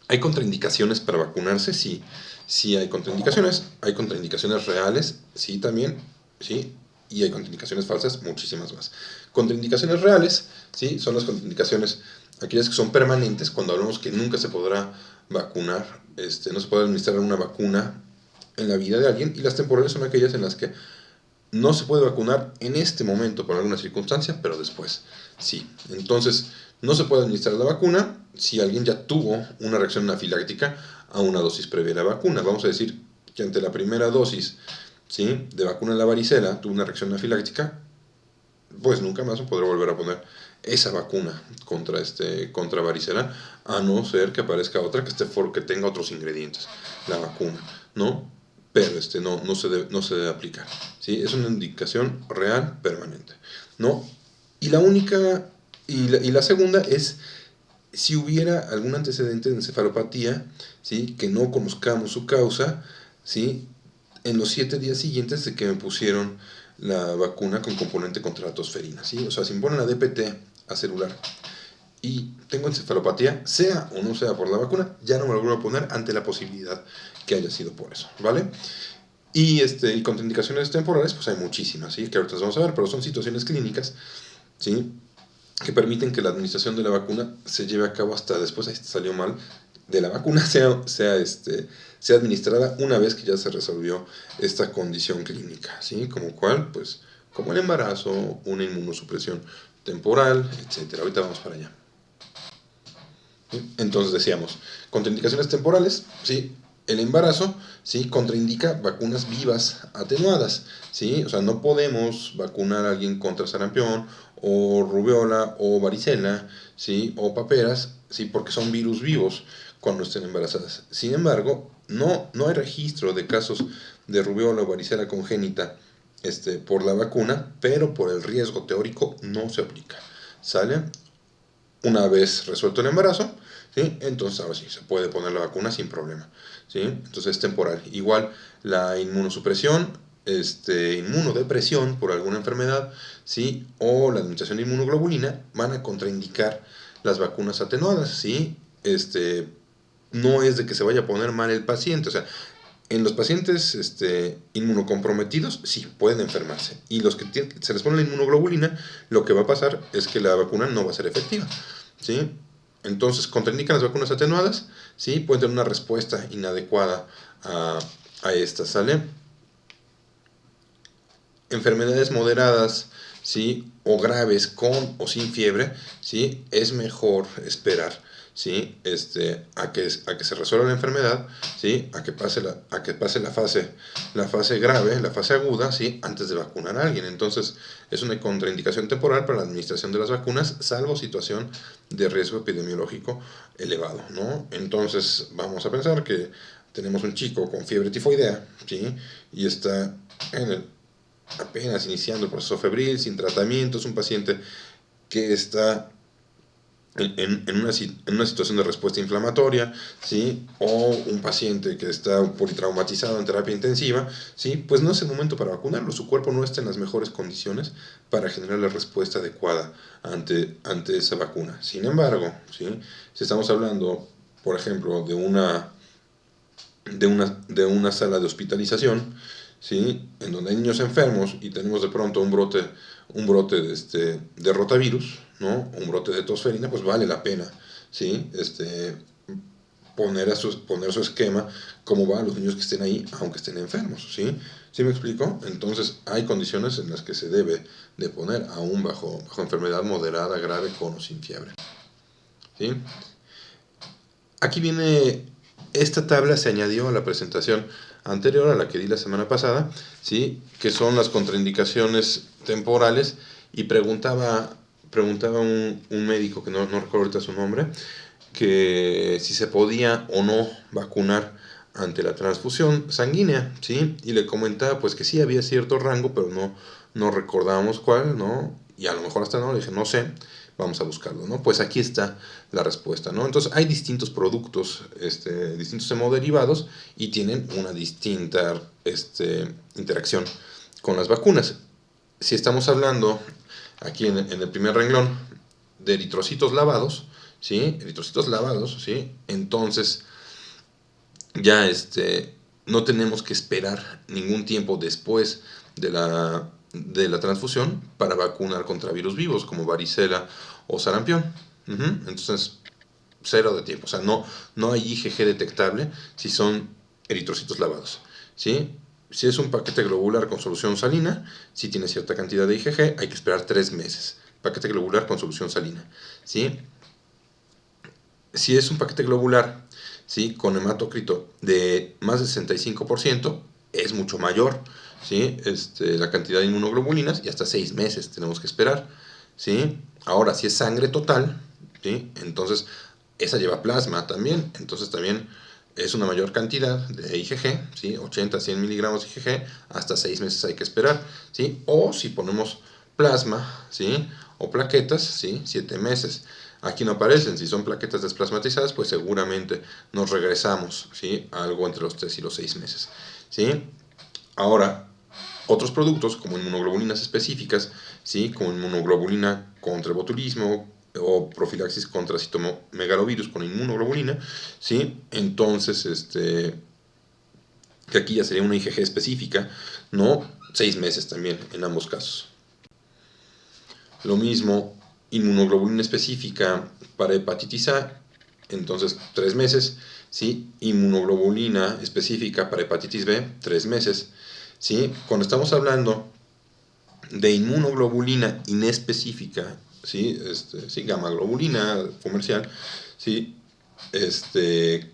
¿Hay contraindicaciones para vacunarse? Sí. Sí hay contraindicaciones. Hay contraindicaciones reales, sí, también, sí. Y hay contraindicaciones falsas, muchísimas más. Contraindicaciones reales, sí, son las contraindicaciones, aquellas que son permanentes, cuando hablamos que nunca se podrá vacunar, no se puede administrar una vacuna en la vida de alguien. Y las temporales son aquellas en las que no se puede vacunar en este momento por alguna circunstancia, pero después sí. Entonces, no se puede administrar la vacuna si alguien ya tuvo una reacción anafiláctica a una dosis previa de la vacuna. Vamos a decir que ante la primera dosis, ¿sí?, de vacuna de la varicela tuvo una reacción anafiláctica, pues nunca más se podrá volver a poner esa vacuna contra varicela, a no ser que aparezca otra que tenga otros ingredientes, la vacuna, ¿no? Pero no se debe aplicar, ¿sí? Es una indicación real permanente, ¿no? Y la segunda es si hubiera algún antecedente de encefalopatía, ¿sí?, que no conozcamos su causa, ¿sí?, en los 7 días siguientes de que me pusieron la vacuna con componente contra la tosferina, ¿sí? O sea, si me ponen la DPT a celular y tengo encefalopatía, sea o no sea por la vacuna, ya no me lo vuelvo a poner ante la posibilidad que haya sido por eso, ¿vale? Y contraindicaciones temporales, pues hay muchísimas, ¿sí?, que ahorita vamos a ver, pero son situaciones clínicas, ¿sí?, que permiten que la administración de la vacuna se lleve a cabo hasta después, ahí salió mal, de la vacuna sea administrada una vez que ya se resolvió esta condición clínica, ¿sí? Como el embarazo, una inmunosupresión temporal, etcétera. Ahorita vamos para allá. ¿Sí? Entonces decíamos, contraindicaciones temporales, ¿sí? El embarazo, ¿sí?, contraindica vacunas vivas atenuadas, ¿sí? O sea, no podemos vacunar a alguien contra sarampión, o rubiola, o varicela, ¿sí?, o paperas, ¿sí?, porque son virus vivos cuando estén embarazadas. Sin embargo, no hay registro de casos de rubiola o varicela congénita por la vacuna, pero por el riesgo teórico no se aplica, ¿sale? una vez resuelto el embarazo, ¿sí? Entonces ahora sí, se puede poner la vacuna sin problema, ¿sí? Entonces es temporal. Igual la inmunosupresión, inmunodepresión por alguna enfermedad, ¿sí? O la administración de inmunoglobulina van a contraindicar las vacunas atenuadas, ¿sí? No es de que se vaya a poner mal el paciente, o sea, en los pacientes inmunocomprometidos sí pueden enfermarse, y los que se les pone la inmunoglobulina, lo que va a pasar es que la vacuna no va a ser efectiva, ¿sí? Entonces, contraindican las vacunas atenuadas, ¿sí? Pueden tener una respuesta inadecuada a estas, ¿sale? Enfermedades moderadas, ¿sí? O graves con o sin fiebre, ¿sí? Es mejor esperar, ¿sí? A que se resuelva la enfermedad, ¿sí? A que pase la fase grave, la fase aguda, ¿sí? Antes de vacunar a alguien. Entonces, es una contraindicación temporal para la administración de las vacunas, salvo situación de riesgo epidemiológico elevado, ¿no? Entonces, vamos a pensar que tenemos un chico con fiebre tifoidea, ¿sí? Y está apenas iniciando el proceso febril, sin tratamiento, es un paciente que está en una situación de respuesta inflamatoria, ¿sí? O un paciente que está politraumatizado en terapia intensiva, ¿sí? Pues no es el momento para vacunarlo, su cuerpo no está en las mejores condiciones para generar la respuesta adecuada ante esa vacuna. Sin embargo, ¿sí? Si estamos hablando, por ejemplo, de una sala de hospitalización, ¿sí? En donde hay niños enfermos y tenemos de pronto un brote de rotavirus, ¿no? Un brote de tosferina, pues vale la pena, ¿sí? Poner su esquema cómo va a los niños que estén ahí, aunque estén enfermos, ¿sí? ¿Sí me explico? Entonces hay condiciones en las que se debe de poner aún bajo enfermedad moderada, grave, con o sin fiebre, ¿sí? Aquí viene, esta tabla se añadió a la presentación anterior, a la que di la semana pasada, ¿sí? Que son las contraindicaciones temporales, y preguntaba un médico, que no recuerdo ahorita su nombre, que si se podía o no vacunar ante la transfusión sanguínea, ¿sí? Y le comentaba pues que sí había cierto rango, pero no recordábamos cuál, ¿no? Y a lo mejor hasta no, le dije, no sé, vamos a buscarlo, ¿no? Pues aquí está la respuesta, ¿no? Entonces hay distintos productos, distintos hemoderivados, y tienen una distinta interacción con las vacunas. Si estamos hablando aquí en el primer renglón de eritrocitos lavados, ¿sí? Eritrocitos lavados, ¿sí? Entonces ya no tenemos que esperar ningún tiempo después de la transfusión para vacunar contra virus vivos como varicela o sarampión. Entonces, cero de tiempo. O sea, no hay IgG detectable si son eritrocitos lavados, ¿sí? Si es un paquete globular con solución salina, si tiene cierta cantidad de IgG, hay que esperar 3 meses. Paquete globular con solución salina, ¿sí? Si es un paquete globular, ¿sí? Con hematócrito de más del 65%, es mucho mayor, ¿sí? La cantidad de inmunoglobulinas, y hasta 6 meses tenemos que esperar, ¿sí? Ahora, si es sangre total, ¿sí? Entonces esa lleva plasma también, entonces también es una mayor cantidad de IgG, ¿sí? 80 a 100 miligramos de IgG, hasta 6 meses hay que esperar, ¿sí? O si ponemos plasma, ¿sí? O plaquetas, ¿sí? 7 meses. Aquí no aparecen, si son plaquetas desplasmatizadas, pues seguramente nos regresamos, ¿sí? A algo entre los 3 y los 6 meses, ¿sí? Ahora, otros productos como inmunoglobulinas específicas, ¿sí? Como inmunoglobulina contra el botulismo o profilaxis contra citomegalovirus con inmunoglobulina, ¿sí? Entonces, que aquí ya sería una IgG específica, ¿no? 6 meses también en ambos casos. Lo mismo, inmunoglobulina específica para hepatitis A, entonces 3 meses, ¿sí? Inmunoglobulina específica para hepatitis B, 3 meses, ¿sí? Cuando estamos hablando de inmunoglobulina inespecífica, ¿sí? Gamma globulina comercial, ¿sí?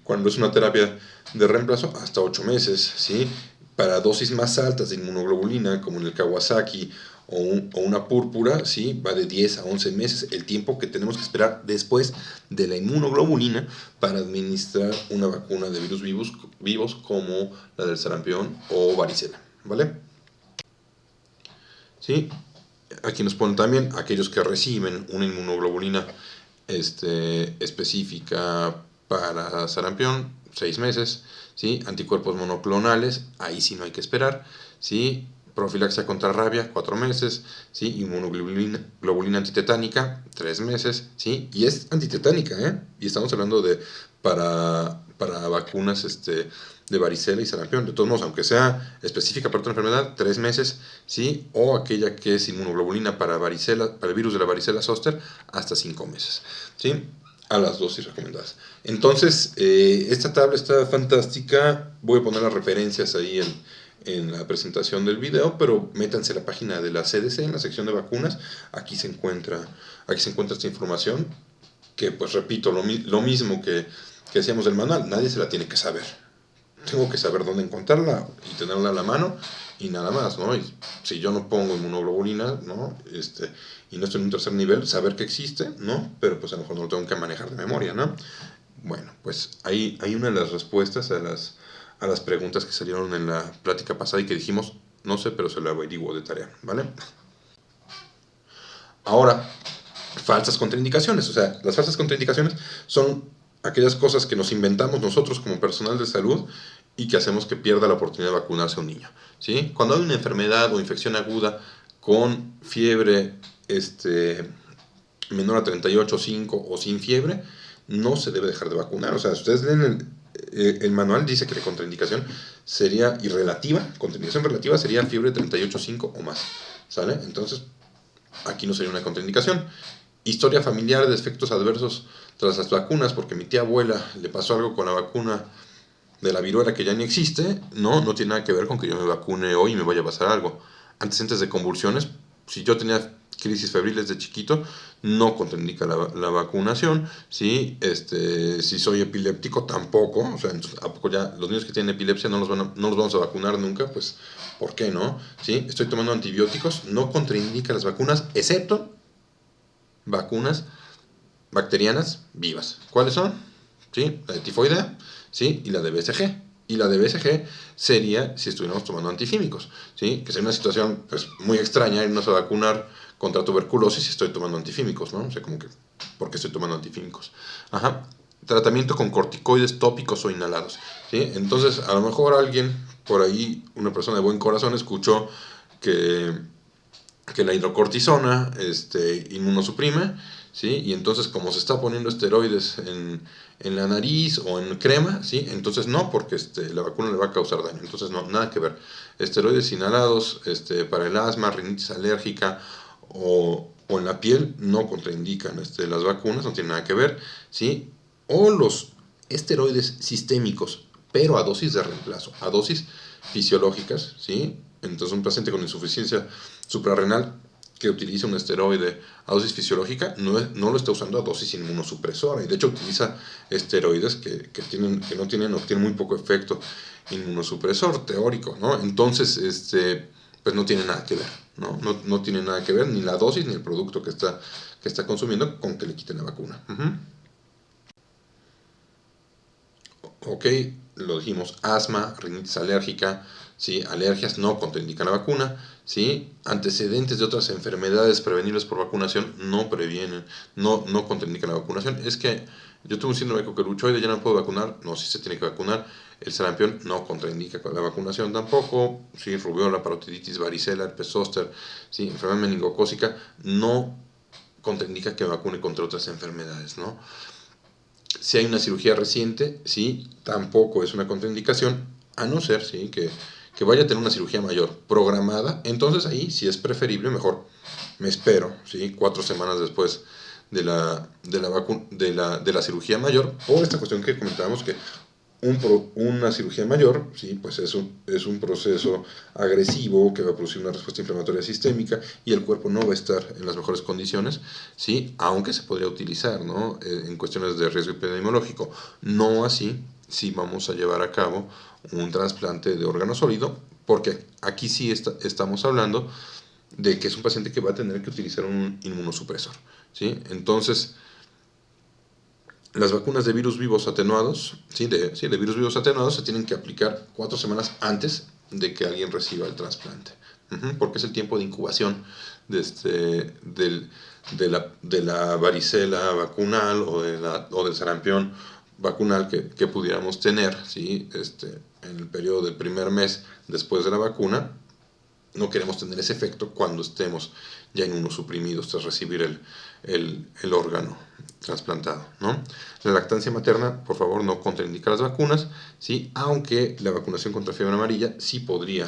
Cuando es una terapia de reemplazo, hasta 8 meses, ¿sí? Para dosis más altas de inmunoglobulina, como en el Kawasaki o una púrpura, ¿sí? Va de 10 a 11 meses el tiempo que tenemos que esperar después de la inmunoglobulina para administrar una vacuna de virus vivos como la del sarampión o varicela, ¿vale? ¿Sí? Aquí nos ponen también aquellos que reciben una inmunoglobulina específica para sarampión, 6 meses, ¿sí? Anticuerpos monoclonales, ahí sí no hay que esperar, ¿sí? Profilaxia contra rabia, 4 meses, ¿sí? Inmunoglobulina antitetánica, 3 meses, ¿sí? Y es antitetánica, ¿eh? Y estamos hablando de para vacunas de varicela y sarampión. De todos modos, aunque sea específica para otra enfermedad, 3 meses, ¿sí? O aquella que es inmunoglobulina para varicela, para el virus de la varicela zoster, hasta 5 meses, ¿sí? A las dosis recomendadas. Entonces, esta tabla está fantástica. Voy a poner las referencias ahí en la presentación del video, pero métanse a la página de la CDC en la sección de vacunas. Aquí se encuentra esta información, que pues repito, lo mismo que hacíamos del manual, nadie se la tiene que saber. Tengo que saber dónde encontrarla y tenerla a la mano y nada más, ¿no? Y si yo no pongo inmunoglobulina, ¿no? Y no estoy en un tercer nivel, saber que existe, ¿no? Pero pues a lo mejor no lo tengo que manejar de memoria, ¿no? Bueno, pues ahí hay una de las respuestas a las preguntas que salieron en la plática pasada y que dijimos, no sé, pero se lo averiguo de tarea, ¿vale? Ahora, falsas contraindicaciones. O sea, las falsas contraindicaciones son aquellas cosas que nos inventamos nosotros como personal de salud y que hacemos que pierda la oportunidad de vacunarse a un niño, ¿sí? Cuando hay una enfermedad o infección aguda con fiebre menor a 38,5 o sin fiebre, no se debe dejar de vacunar. O sea, si ustedes leen el manual, dice que la contraindicación sería irrelativa, contraindicación relativa sería fiebre 38,5 o más, ¿sale? Entonces, aquí no sería una contraindicación. Historia familiar de efectos adversos tras las vacunas, porque mi tía abuela le pasó algo con la vacuna de la viruela que ya ni existe, no tiene nada que ver con que yo me vacune hoy y me vaya a pasar algo. Antecedentes de convulsiones, si yo tenía crisis febriles de chiquito, no contraindica la vacunación, ¿sí? Si soy epiléptico, tampoco, o sea, ¿a poco ya los niños que tienen epilepsia no los vamos a vacunar nunca? Pues, ¿por qué no? ¿Sí? Estoy tomando antibióticos, no contraindica las vacunas, excepto vacunas bacterianas vivas. ¿Cuáles son? ¿Sí? La de tifoidea, ¿sí? Y la de BCG. Y la de BCG sería si estuviéramos tomando antifímicos, ¿sí? Que sería una situación pues, muy extraña irnos a vacunar contra tuberculosis si estoy tomando antifímicos, ¿no? O sea, como que, ¿por qué estoy tomando antifímicos? Ajá. Tratamiento con corticoides tópicos o inhalados, ¿sí? Entonces, a lo mejor alguien, por ahí, una persona de buen corazón, escuchó que la hidrocortisona inmunosuprime, ¿sí? Y entonces como se está poniendo esteroides en la nariz o en crema, ¿sí? Entonces no, porque la vacuna le va a causar daño. Entonces no, nada que ver. Esteroides inhalados para el asma, rinitis alérgica o en la piel no contraindican las vacunas, no tienen nada que ver, ¿sí? O los esteroides sistémicos, pero a dosis de reemplazo, a dosis fisiológicas, ¿sí? Entonces un paciente con insuficiencia suprarrenal que utiliza un esteroide a dosis fisiológica no lo está usando a dosis inmunosupresora, y de hecho utiliza esteroides que no tienen o tienen muy poco efecto inmunosupresor teórico, ¿no? Entonces, pues no tiene nada que ver, ¿no? No tiene nada que ver ni la dosis ni el producto que está consumiendo con que le quiten la vacuna. Ok, lo dijimos, asma, rinitis alérgica, ¿sí? Alergias no contraindican la vacuna, ¿sí? Antecedentes de otras enfermedades prevenibles por vacunación no previenen, no contraindican la vacunación. Es que yo tengo un síndrome de coqueluchoide, ya no puedo vacunar, no, sí se tiene que vacunar. El sarampión no contraindica la vacunación tampoco, ¿sí? Rubiola, parotiditis, varicela, herpes zóster, ¿sí? Enfermedad meningocócica, no contraindica que vacune contra otras enfermedades, ¿no? Si hay una cirugía reciente, sí, tampoco es una contraindicación, a no ser, sí, que vaya a tener una cirugía mayor programada. Entonces ahí, si es preferible, mejor me espero, sí, 4 semanas después de la cirugía mayor, por esta cuestión que comentábamos, que una cirugía mayor, sí, pues es un proceso agresivo que va a producir una respuesta inflamatoria sistémica y el cuerpo no va a estar en las mejores condiciones, sí, aunque se podría utilizar, ¿no? En cuestiones de riesgo epidemiológico. No así si vamos a llevar a cabo un trasplante de órgano sólido, porque aquí sí estamos hablando de que es un paciente que va a tener que utilizar un inmunosupresor, ¿sí? Entonces, las vacunas de virus vivos atenuados, de virus vivos atenuados, se tienen que aplicar 4 semanas antes de que alguien reciba el trasplante, porque es el tiempo de incubación de la varicela vacunal o del sarampión vacunal que pudiéramos tener, ¿sí? En el periodo del primer mes después de la vacuna. No queremos tener ese efecto cuando estemos ya inmunosuprimidos tras recibir el órgano trasplantado, ¿no? La lactancia materna, por favor, no contraindica las vacunas, ¿sí? Aunque la vacunación contra fiebre amarilla sí podría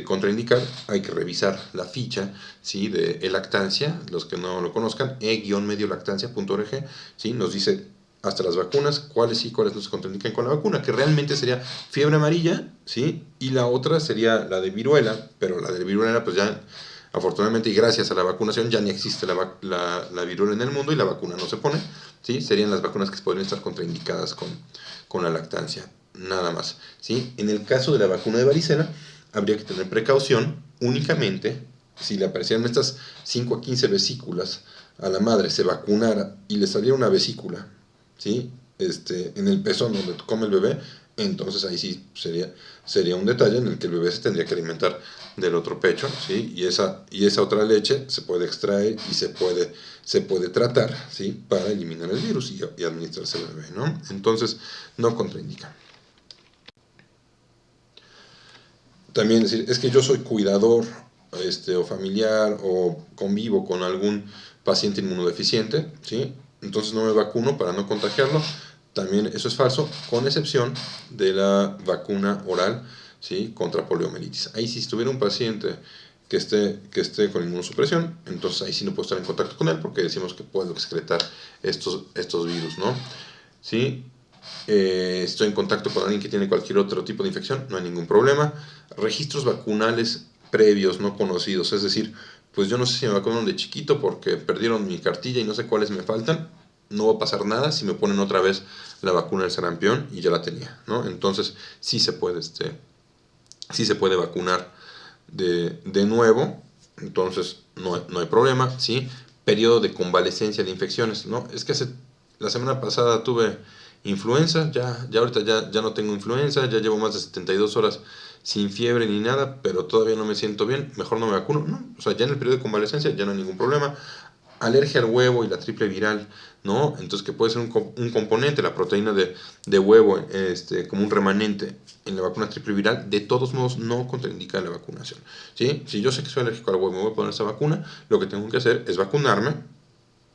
contraindicar. Hay que revisar la ficha, ¿sí? De lactancia, los que no lo conozcan, e-mediolactancia.org, ¿sí? Nos dice hasta las vacunas, cuáles sí, cuáles no se contraindican con la vacuna, que realmente sería fiebre amarilla, ¿sí? Y la otra sería la de viruela, pero la de viruela pues ya, afortunadamente y gracias a la vacunación, ya ni existe la viruela en el mundo y la vacuna no se pone, ¿sí? Serían las vacunas que podrían estar contraindicadas con la lactancia, nada más, ¿sí? En el caso de la vacuna de varicela, habría que tener precaución únicamente si le aparecieran estas 5 a 15 vesículas a la madre, se vacunara y le saliera una vesícula, ¿sí? En el pezón donde come el bebé, entonces ahí sí sería un detalle en el que el bebé se tendría que alimentar del otro pecho, ¿sí? Y esa otra leche se puede extraer y se puede tratar, ¿sí? Para eliminar el virus y administrarse al bebé, ¿no? Entonces no contraindica. También decir, es que yo soy cuidador o familiar o convivo con algún paciente inmunodeficiente, ¿sí? Entonces no me vacuno para no contagiarlo. También eso es falso, con excepción de la vacuna oral, ¿sí? Contra poliomielitis. Ahí si estuviera un paciente que esté con inmunosupresión, entonces ahí sí no puedo estar en contacto con él porque decimos que puedo excretar estos virus, ¿no? ¿Sí? Estoy en contacto con alguien que tiene cualquier otro tipo de infección, no hay ningún problema. Registros vacunales previos, no conocidos, es decir, pues yo no sé si me vacunaron de chiquito porque perdieron mi cartilla y no sé cuáles me faltan, no va a pasar nada si me ponen otra vez la vacuna del sarampión y ya la tenía, ¿no? Entonces sí se puede, sí se puede vacunar de nuevo, entonces no hay problema, ¿sí? Periodo de convalescencia de infecciones, ¿no? Es que la semana pasada tuve influenza, ya ahorita ya no tengo influenza, ya llevo más de 72 horas sin fiebre ni nada, pero todavía no me siento bien, mejor no me vacuno, ¿no? O sea, ya en el periodo de convalescencia ya no hay ningún problema. Alergia al huevo y la triple viral, ¿no? Entonces que puede ser un componente, la proteína de huevo, como un remanente en la vacuna triple viral, de todos modos no contraindica la vacunación, ¿sí? Si yo sé que soy alérgico al huevo y me voy a poner esa vacuna, lo que tengo que hacer es vacunarme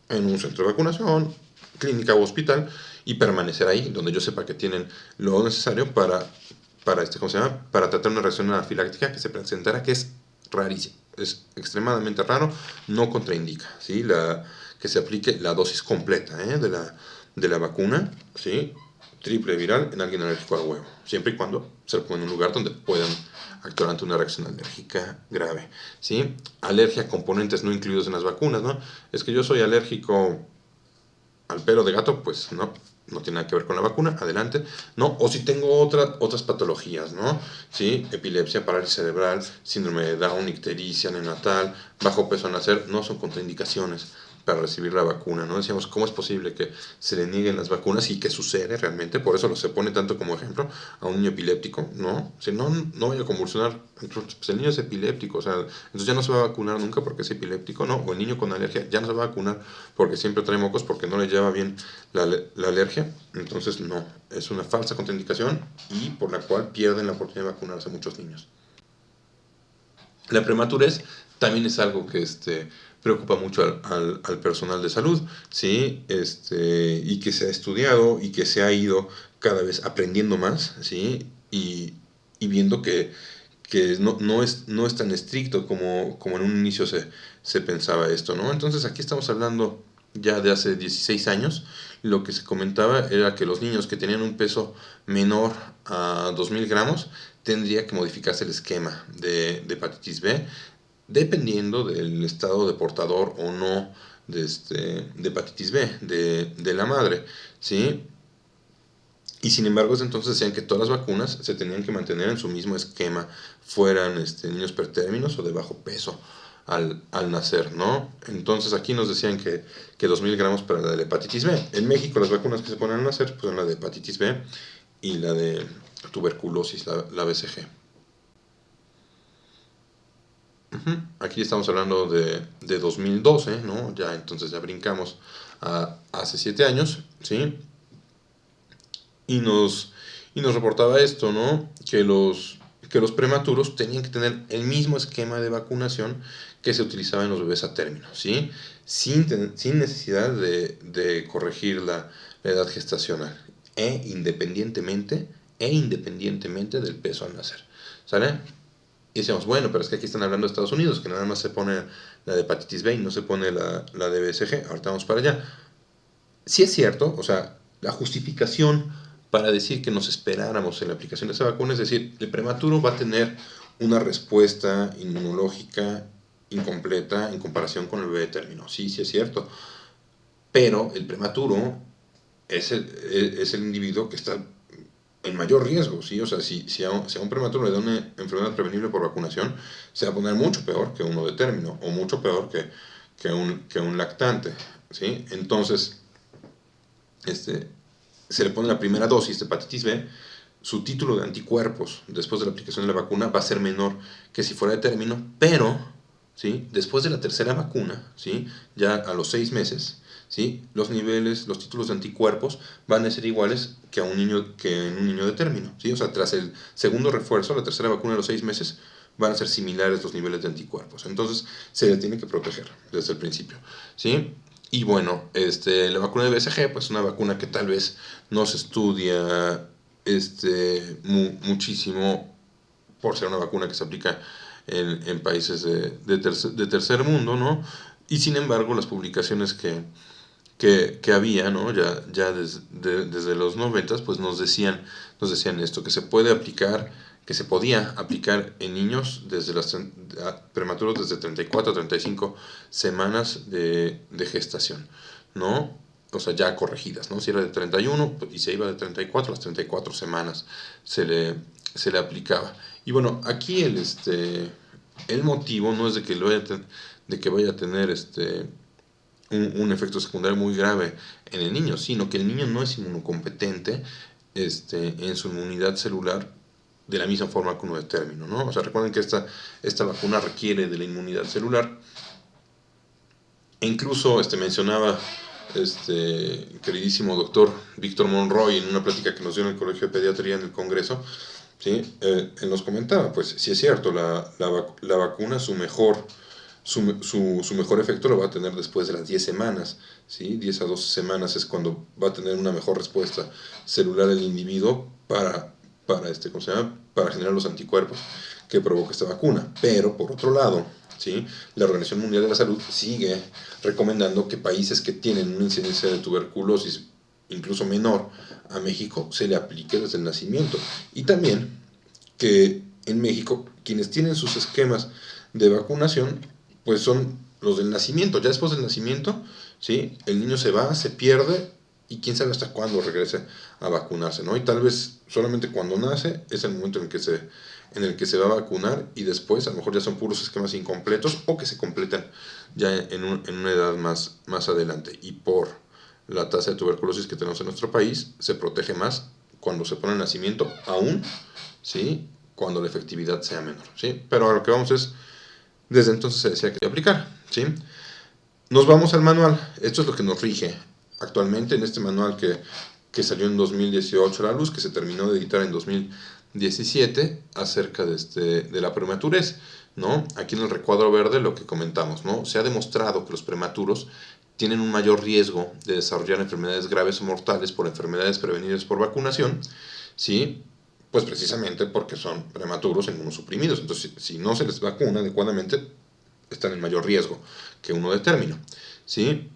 en un centro de vacunación, clínica o hospital, y permanecer ahí, donde yo sepa que tienen lo necesario para ¿cómo se llama? Para tratar una reacción anafiláctica que se presentará, que es rarísimo, es extremadamente raro, no contraindica, ¿sí? Que se aplique la dosis completa, de la vacuna, ¿sí? Triple viral en alguien alérgico al huevo, siempre y cuando se lo pongan en un lugar donde puedan actuar ante una reacción alérgica grave, ¿sí? Alergia a componentes no incluidos en las vacunas, ¿no? Es que yo soy alérgico al pelo de gato, pues no tiene nada que ver con la vacuna, adelante, ¿no? O si tengo otras patologías, ¿no? ¿Sí? Epilepsia, parálisis cerebral, síndrome de Down, ictericia neonatal, bajo peso al nacer, no son contraindicaciones para recibir la vacuna, ¿no? Decíamos, ¿cómo es posible que se le nieguen las vacunas y que sucede realmente? Por eso se pone tanto como ejemplo a un niño epiléptico, ¿no? Si no vaya a convulsionar, pues el niño es epiléptico, o sea, entonces ya no se va a vacunar nunca porque es epiléptico, ¿no? O el niño con alergia ya no se va a vacunar porque siempre trae mocos, porque no le lleva bien la alergia, entonces no, es una falsa contraindicación y por la cual pierden la oportunidad de vacunarse muchos niños. La prematurez también es algo que preocupa mucho al personal de salud, ¿sí? Y que se ha estudiado y que se ha ido cada vez aprendiendo más, ¿sí? Y viendo que no es tan estricto como en un inicio se pensaba esto, ¿no? Entonces aquí estamos hablando ya de hace 16 años, lo que se comentaba era que los niños que tenían un peso menor a 2000 gramos tendría que modificarse el esquema de hepatitis B dependiendo del estado de portador o no de hepatitis B de la madre, ¿sí? Y sin embargo, desde entonces decían que todas las vacunas se tenían que mantener en su mismo esquema, fueran niños pretérminos o de bajo peso al nacer, ¿no? Entonces aquí nos decían que 2000 gramos para la de la hepatitis B. En México las vacunas que se ponen al nacer pues son la de hepatitis B y la de tuberculosis, la BCG. Aquí estamos hablando de 2012, ¿no? Ya entonces ya brincamos a hace 7 años, ¿sí? Y nos reportaba esto, ¿no? Que los prematuros tenían que tener el mismo esquema de vacunación que se utilizaba en los bebés a término, ¿sí? Sin necesidad de corregir la edad gestacional, independientemente del peso al nacer, ¿sale? Y decíamos, bueno, pero es que aquí están hablando de Estados Unidos, que nada más se pone la de hepatitis B y no se pone la de BCG, ahorita vamos para allá. Sí es cierto, o sea, la justificación para decir que nos esperáramos en la aplicación de esa vacuna, es decir, el prematuro va a tener una respuesta inmunológica incompleta en comparación con el bebé de término. Sí, sí es cierto, pero el prematuro es el individuo que está en mayor riesgo, ¿sí? O sea, si a un prematuro le da una enfermedad prevenible por vacunación, se va a poner mucho peor que uno de término, o mucho peor que un lactante, ¿sí? Entonces, se le pone la primera dosis de hepatitis B, su título de anticuerpos después de la aplicación de la vacuna va a ser menor que si fuera de término, pero, ¿sí? Después de la tercera vacuna, ¿sí? Ya a los 6 meses, ¿sí? Los títulos de anticuerpos van a ser iguales que en un niño de término, ¿sí? O sea, tras el segundo refuerzo, la tercera vacuna de los 6 meses, van a ser similares los niveles de anticuerpos. Entonces, se le tiene que proteger desde el principio, ¿sí? Y bueno, la vacuna de BCG, pues una vacuna que tal vez no se estudia muchísimo por ser una vacuna que se aplica en países de tercer mundo, ¿no? Y sin embargo, las publicaciones que había, ¿no? Ya desde los 90, pues nos decían esto, que se podía aplicar en niños prematuros desde 34 a 35 semanas de gestación, ¿no? O sea, ya corregidas, ¿no? Si era de 31 y se iba de 34, las 34 semanas se le aplicaba. Y bueno, aquí el motivo no es de que vaya a tener un efecto secundario muy grave en el niño, sino que el niño no es inmunocompetente en su inmunidad celular de la misma forma que uno de término, ¿no? O sea, recuerden que esta vacuna requiere de la inmunidad celular. E incluso mencionaba queridísimo doctor Víctor Monroy en una plática que nos dio en el Colegio de Pediatría en el Congreso, ¿sí? Él nos comentaba, pues sí es cierto, la vacuna su mejor efecto lo va a tener después de las 10 semanas, ¿sí? 10 a 12 semanas es cuando va a tener una mejor respuesta celular el individuo para ¿cómo se llama? Para generar los anticuerpos que provoca esta vacuna. Pero, por otro lado, ¿sí? La Organización Mundial de la Salud sigue recomendando que países que tienen una incidencia de tuberculosis incluso menor a México se le aplique desde el nacimiento. Y también que en México quienes tienen sus esquemas de vacunación pues son los del nacimiento. Ya después del nacimiento, ¿sí? El niño se va, se pierde y quién sabe hasta cuándo regrese a vacunarse, ¿no? Y tal vez solamente cuando nace es el momento en el que se va a vacunar, y después a lo mejor ya son puros esquemas incompletos o que se completan ya en una edad más adelante. Y por la tasa de tuberculosis que tenemos en nuestro país, se protege más cuando se pone el nacimiento, aún, ¿sí? Cuando la efectividad sea menor, ¿sí? Pero a lo que vamos es, desde entonces se decía que hay que aplicar, ¿sí? Nos vamos al manual. Esto es lo que nos rige actualmente en este manual que salió en 2018 a la luz, que se terminó de editar en 2017, acerca de la prematurez, ¿no? Aquí en el recuadro verde lo que comentamos, ¿no? Se ha demostrado que los prematuros tienen un mayor riesgo de desarrollar enfermedades graves o mortales por enfermedades prevenibles por vacunación, ¿sí? Pues precisamente porque son prematuros inmunosuprimidos. Entonces, si no se les vacuna adecuadamente, están en mayor riesgo que uno de término, ¿sí?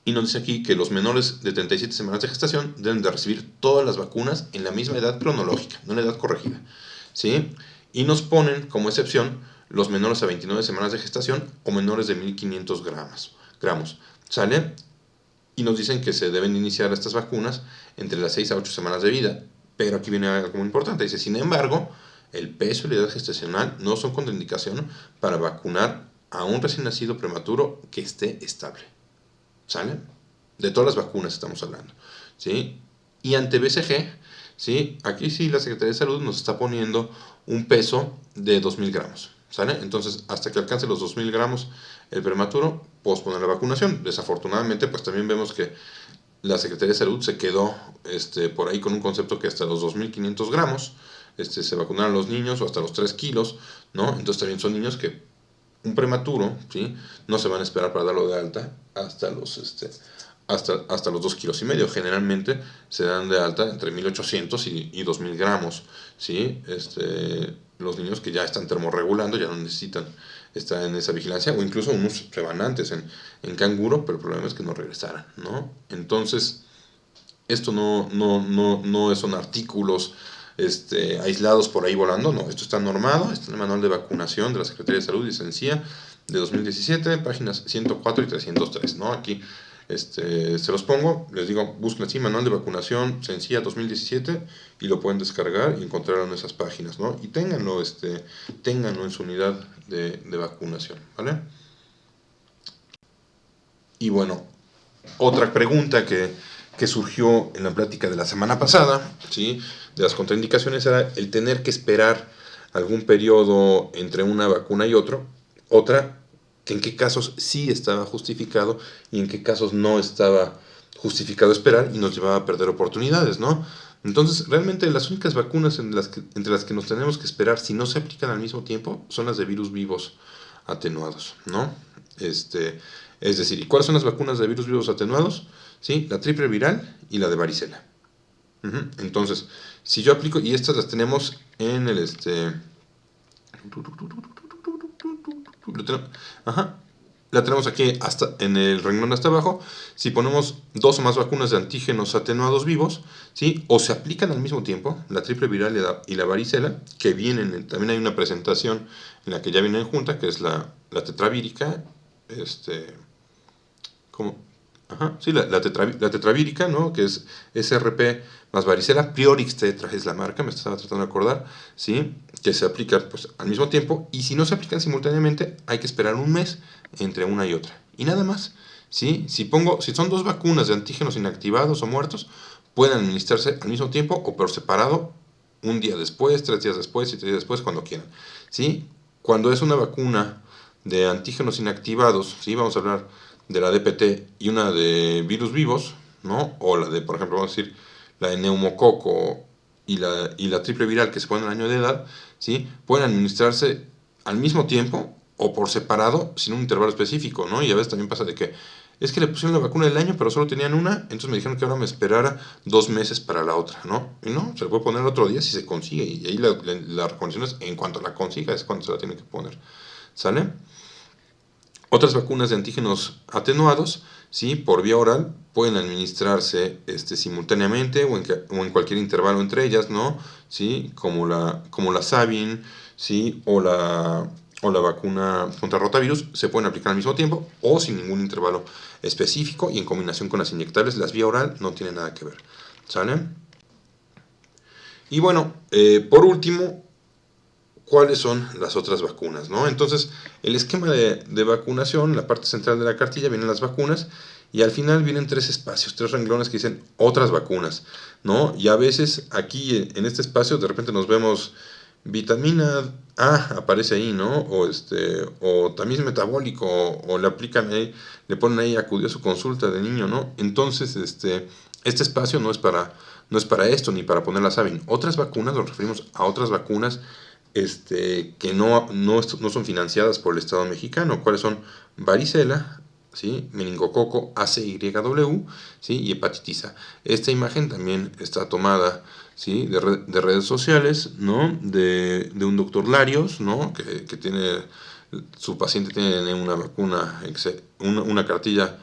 Y nos dice aquí que los menores de 37 semanas de gestación deben de recibir todas las vacunas en la misma edad cronológica, no en la edad corregida, ¿sí? Y nos ponen como excepción los menores a 29 semanas de gestación o menores de 1500 gramos, ¿sale? Y nos dicen que se deben iniciar estas vacunas entre las 6 a 8 semanas de vida. Pero aquí viene algo muy importante. Dice, sin embargo, el peso y la edad gestacional no son contraindicación para vacunar a un recién nacido prematuro que esté estable. ¿Sale? De todas las vacunas estamos hablando, ¿sí? Y ante BCG, ¿sí? Aquí sí la Secretaría de Salud nos está poniendo un peso de 2000 gramos, ¿sale? Entonces, hasta que alcance los 2.000 gramos el prematuro, posponer la vacunación. Desafortunadamente, pues también vemos que la Secretaría de Salud se quedó por ahí con un concepto que hasta los 2.500 gramos se vacunaron los niños, o hasta los 3 kilos, ¿no? Entonces también son niños que un prematuro, ¿sí? No se van a esperar para darlo de alta hasta los 2 kilos y medio. Generalmente se dan de alta entre 1.800 y 2.000 gramos, ¿sí? Los niños que ya están termorregulando, ya no necesitan estar en esa vigilancia, o incluso unos se van antes en canguro, pero el problema es que no regresaran, ¿no? Entonces, esto no son artículos aislados por ahí volando, no, esto está normado, está en el manual de vacunación de la Secretaría de Salud y Ciencia de 2017, páginas 104 y 303, ¿no? Aquí se los pongo, les digo, busquen así, manual de vacunación Sencilla 2017, y lo pueden descargar y encontrarlo en esas páginas, ¿no? Y ténganlo en su unidad de vacunación, ¿vale? Y bueno, otra pregunta que surgió en la plática de la semana pasada, ¿sí? De las contraindicaciones, era el tener que esperar algún periodo entre una vacuna y otra, que en qué casos sí estaba justificado y en qué casos no estaba justificado esperar, y nos llevaba a perder oportunidades, ¿no? Entonces, realmente las únicas vacunas entre las que nos tenemos que esperar, si no se aplican al mismo tiempo, son las de virus vivos atenuados, ¿no? Es decir, ¿y cuáles son las vacunas de virus vivos atenuados? ¿Sí? La triple viral y la de varicela. Entonces, si yo aplico, y estas las tenemos en el la tenemos aquí hasta en el renglón hasta abajo. Si ponemos 2 o más vacunas de antígenos atenuados vivos, ¿sí? O se aplican al mismo tiempo, la triple viral y la varicela, que vienen, también hay una presentación en la que ya vienen juntas, que es la tetravírica, la tetravírica, ¿no? Que es SRP más varicela, Priorix Tetra es la marca, me estaba tratando de acordar, ¿sí? Que se aplica pues al mismo tiempo, y si no se aplican simultáneamente, hay que esperar un mes entre una y otra. Y nada más, ¿sí? Si son 2 vacunas de antígenos inactivados o muertos, pueden administrarse al mismo tiempo o por separado, un día después, 3 días después, 7 días después, cuando quieran, ¿sí? Cuando es una vacuna de antígenos inactivados, ¿sí? Vamos a hablar de la DPT y una de virus vivos, ¿no? O la de, por ejemplo, vamos a decir, la de neumococo y la triple viral, que se ponen al año de edad, ¿sí? Pueden administrarse al mismo tiempo o por separado, sin un intervalo específico, ¿no? Y a veces también pasa de que es que le pusieron la vacuna del año, pero solo tenían una, entonces me dijeron que ahora me esperara 2 meses para la otra, ¿no? Y no, se le puede poner otro día si se consigue, y ahí la recomendación es, en cuanto la consiga, es cuando se la tiene que poner, ¿sale? Otras vacunas de antígenos atenuados, ¿sí? Por vía oral, pueden administrarse simultáneamente o en cualquier intervalo entre ellas, ¿no? ¿Sí? Como la Sabin, ¿sí? O la vacuna contra rotavirus, se pueden aplicar al mismo tiempo o sin ningún intervalo específico, y en combinación con las inyectables. Las vía oral no tienen nada que ver, ¿sale? Y bueno, por último, ¿cuáles son las otras vacunas, ¿no? Entonces, el esquema de vacunación, la parte central de la cartilla, vienen las vacunas, y al final vienen 3 espacios, 3 renglones que dicen otras vacunas, ¿no? Y a veces aquí en este espacio de repente nos vemos vitamina A, aparece ahí, ¿no? O tamiz metabólico, o le aplican ahí, le ponen ahí, acudió a su consulta de niño, ¿no? Entonces, este espacio no es para esto, ni para poner la Sabin. Otras vacunas, nos referimos a otras vacunas que no son financiadas por el Estado mexicano. ¿Cuáles son? Varicela, ¿sí? Meningococo, ACYW, ¿sí? Y hepatitis A. Esta imagen también está tomada, ¿sí? de redes sociales, ¿no? De un doctor Larios, ¿no? Que tiene, su paciente tiene una vacuna, una cartilla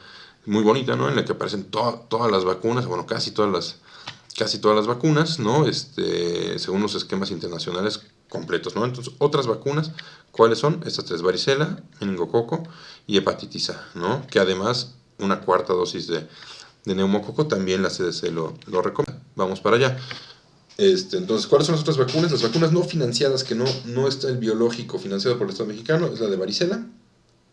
muy bonita, ¿no? En la que aparecen todas las vacunas, bueno, casi todas las vacunas, ¿no? Según los esquemas internacionales completos, ¿no? Entonces, otras vacunas, ¿cuáles son? Estas 3: varicela, meningococo y hepatitis A, ¿no? Que además una 4ª dosis de neumococo también la CDC lo recomienda. Vamos para allá. Entonces, ¿cuáles son las otras vacunas? Las vacunas no financiadas, que no está el biológico financiado por el Estado mexicano, es la de varicela,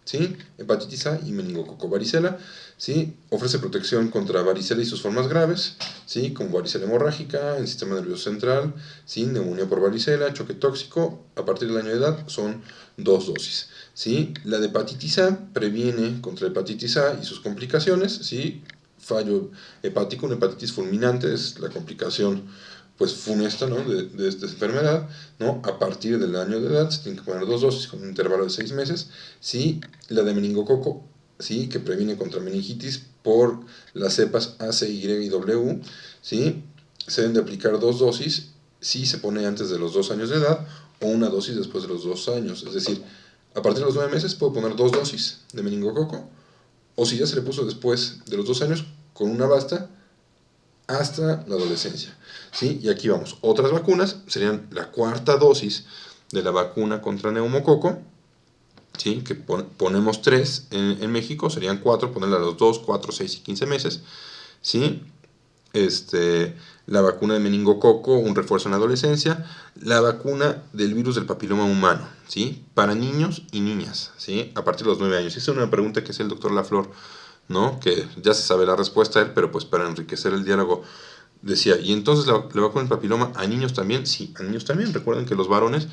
¿sí? Hepatitis A y meningococo varicela, ¿sí? Ofrece protección contra varicela y sus formas graves, ¿sí? Como varicela hemorrágica, el sistema nervioso central, ¿sí? Neumonía por varicela, choque tóxico. A partir del año de edad son 2 dosis, ¿sí? La de hepatitis A previene contra hepatitis A y sus complicaciones, ¿sí? Fallo hepático, una hepatitis fulminante es la complicación pues funesta, ¿no? de esta enfermedad, ¿no? A partir del año de edad se tienen que poner 2 dosis con un intervalo de 6 meses, ¿sí? La de meningococo, ¿sí? Que previene contra meningitis por las cepas A, C, Y y W, ¿sí? Se deben de aplicar 2 dosis si se pone antes de los 2 años de edad o una dosis después de los 2 años, es decir, a partir de los 9 meses puedo poner 2 dosis de meningococo, o si ya se le puso después de los 2 años, con una basta hasta la adolescencia, ¿sí? Y aquí vamos, otras vacunas serían la cuarta dosis de la vacuna contra neumococo, ¿sí? Que ponemos 3 en México, serían 4, ponerla a los 2, 4, 6 y 15 meses, ¿sí? La vacuna de meningococo, un refuerzo en la adolescencia, la vacuna del virus del papiloma humano, ¿sí? Para niños y niñas, ¿sí? A partir de los 9 años. Esa es una pregunta que hace el doctor Laflor, ¿no? Que ya se sabe la respuesta a él, pero pues para enriquecer el diálogo decía, ¿y entonces la vacuna del papiloma a niños también? Sí, a niños también. Recuerden que los varones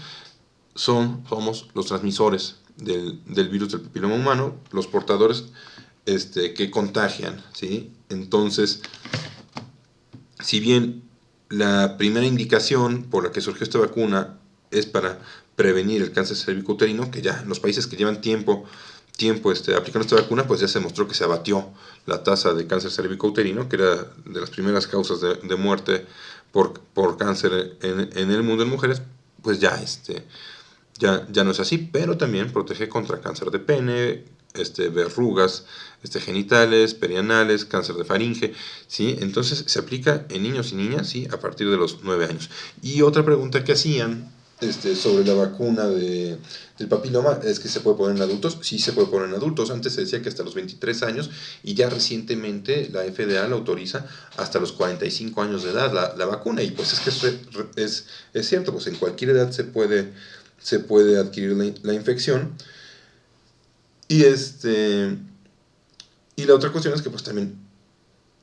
somos los transmisores del virus del papiloma humano, los portadores que contagian, ¿sí? Entonces, si bien la primera indicación por la que surgió esta vacuna es para prevenir el cáncer cervicouterino, que ya en los países que llevan tiempo aplicando esta vacuna, pues ya se mostró que se abatió la tasa de cáncer cervicouterino, que era de las primeras causas de muerte por cáncer en el mundo en mujeres, pues ya no es así, pero también protege contra cáncer de pene, verrugas genitales, perianales, cáncer de faringe, ¿sí? Entonces se aplica en niños y niñas, ¿sí? A partir de los 9 años. Y otra pregunta que hacían sobre la vacuna del papiloma es que se puede poner en adultos. Sí se puede poner en adultos. Antes se decía que hasta los 23 años y ya recientemente la FDA la autoriza hasta los 45 años de edad la vacuna. Y pues es que es cierto, pues en cualquier edad se puede adquirir la infección. Y y la otra cuestión es que pues también,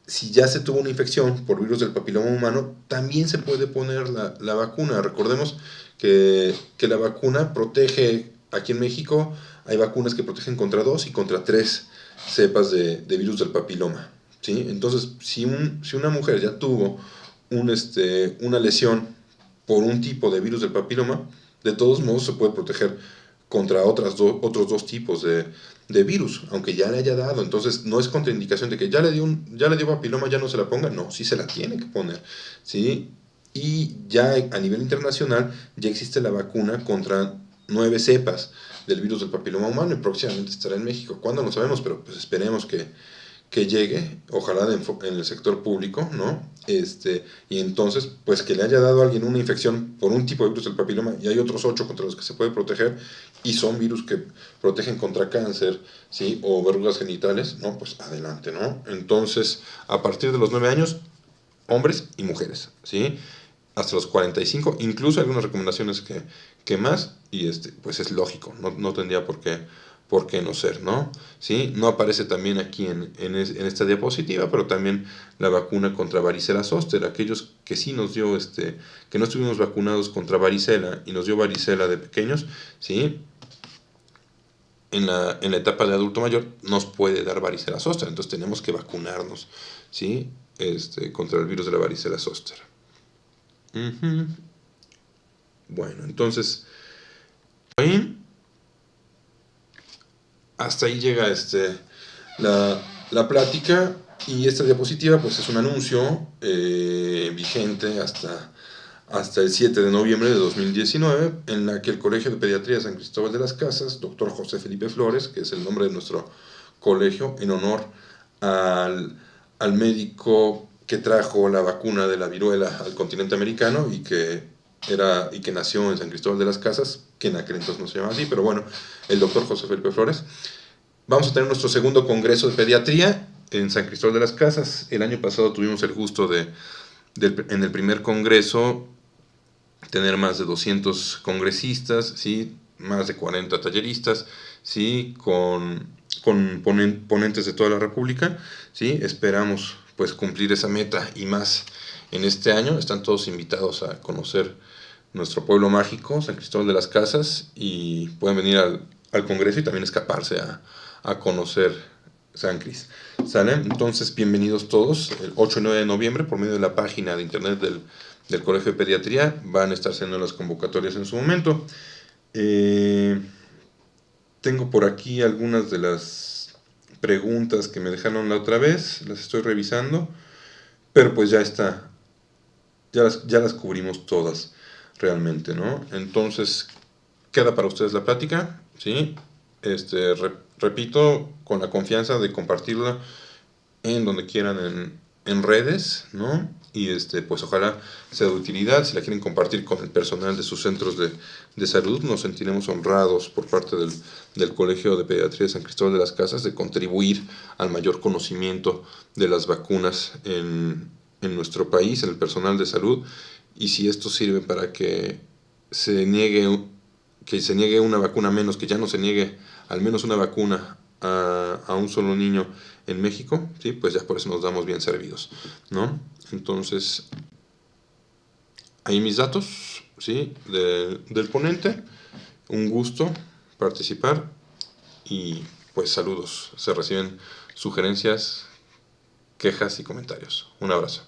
si ya se tuvo una infección por virus del papiloma humano, también se puede poner la vacuna. Recordemos que la vacuna protege, aquí en México hay vacunas que protegen contra 2 y contra 3 cepas de virus del papiloma, ¿sí? Entonces, si una mujer ya tuvo una lesión por un tipo de virus del papiloma, de todos modos se puede proteger contra otros 2 tipos de virus, aunque ya le haya dado. Entonces no es contraindicación de que ya le dio papiloma, ya no se la ponga. No, sí se la tiene que poner, ¿sí? Y ya a nivel internacional ya existe la vacuna contra 9 cepas del virus del papiloma humano y próximamente estará en México. ¿Cuándo? No sabemos, pero pues esperemos que llegue, ojalá en el sector público, ¿no? Y entonces, pues que le haya dado a alguien una infección por un tipo de virus del papiloma y hay otros 8 contra los que se puede proteger y son virus que protegen contra cáncer, ¿sí? O verrugas genitales, ¿no? Pues adelante, ¿no? Entonces, a partir de los 9 años, hombres y mujeres, ¿sí? Hasta los 45, incluso algunas recomendaciones que más, y pues es lógico, no tendría por qué no ser, ¿no? ¿Sí? No aparece también aquí en esta diapositiva, pero también la vacuna contra varicela zóster. Aquellos que sí nos dio, que no estuvimos vacunados contra varicela y nos dio varicela de pequeños, ¿sí? En la etapa de adulto mayor nos puede dar varicela zóster, entonces tenemos que vacunarnos, ¿sí? Contra el virus de la varicela zóster. Bueno, entonces, hasta ahí llega la plática, y esta diapositiva pues es un anuncio vigente hasta el 7 de noviembre de 2019, en la que el Colegio de Pediatría de San Cristóbal de las Casas, Dr. José Felipe Flores, que es el nombre de nuestro colegio, en honor al médico que trajo la vacuna de la viruela al continente americano y que nació en San Cristóbal de las Casas, que en aquel entonces no se llamaba así, pero bueno, el doctor José Felipe Flores. Vamos a tener nuestro segundo congreso de pediatría en San Cristóbal de las Casas. El año pasado tuvimos el gusto en el primer congreso tener más de 200 congresistas, ¿sí? más de 40 talleristas, ¿sí? Con ponentes de toda la República, ¿sí? Esperamos pues cumplir esa meta y más en este año. Están todos invitados a conocer nuestro pueblo mágico, San Cristóbal de las Casas, y pueden venir al Congreso y también escaparse a conocer San Cris. ¿Sale? Entonces, bienvenidos todos. El 8 y 9 de noviembre, por medio de la página de internet del Colegio de Pediatría, van a estar siendo las convocatorias en su momento. Tengo por aquí algunas de las preguntas que me dejaron la otra vez, las estoy revisando, pero pues ya está, ya las cubrimos todas realmente, ¿no? Entonces, queda para ustedes la plática, ¿sí? Repito, con la confianza de compartirla en donde quieran en redes, ¿no? Y pues ojalá sea de utilidad. Si la quieren compartir con el personal de sus centros de salud, nos sentiremos honrados por parte del Colegio de Pediatría de San Cristóbal de las Casas de contribuir al mayor conocimiento de las vacunas en nuestro país, en el personal de salud. Y si esto sirve para que se niegue una vacuna menos, que ya no se niegue al menos una vacuna a un solo niño en México, ¿sí? Pues ya por eso nos damos bien servidos, ¿no? Entonces, ahí mis datos, ¿sí? Del ponente. Un gusto participar y pues saludos. Se reciben sugerencias, quejas y comentarios. Un abrazo.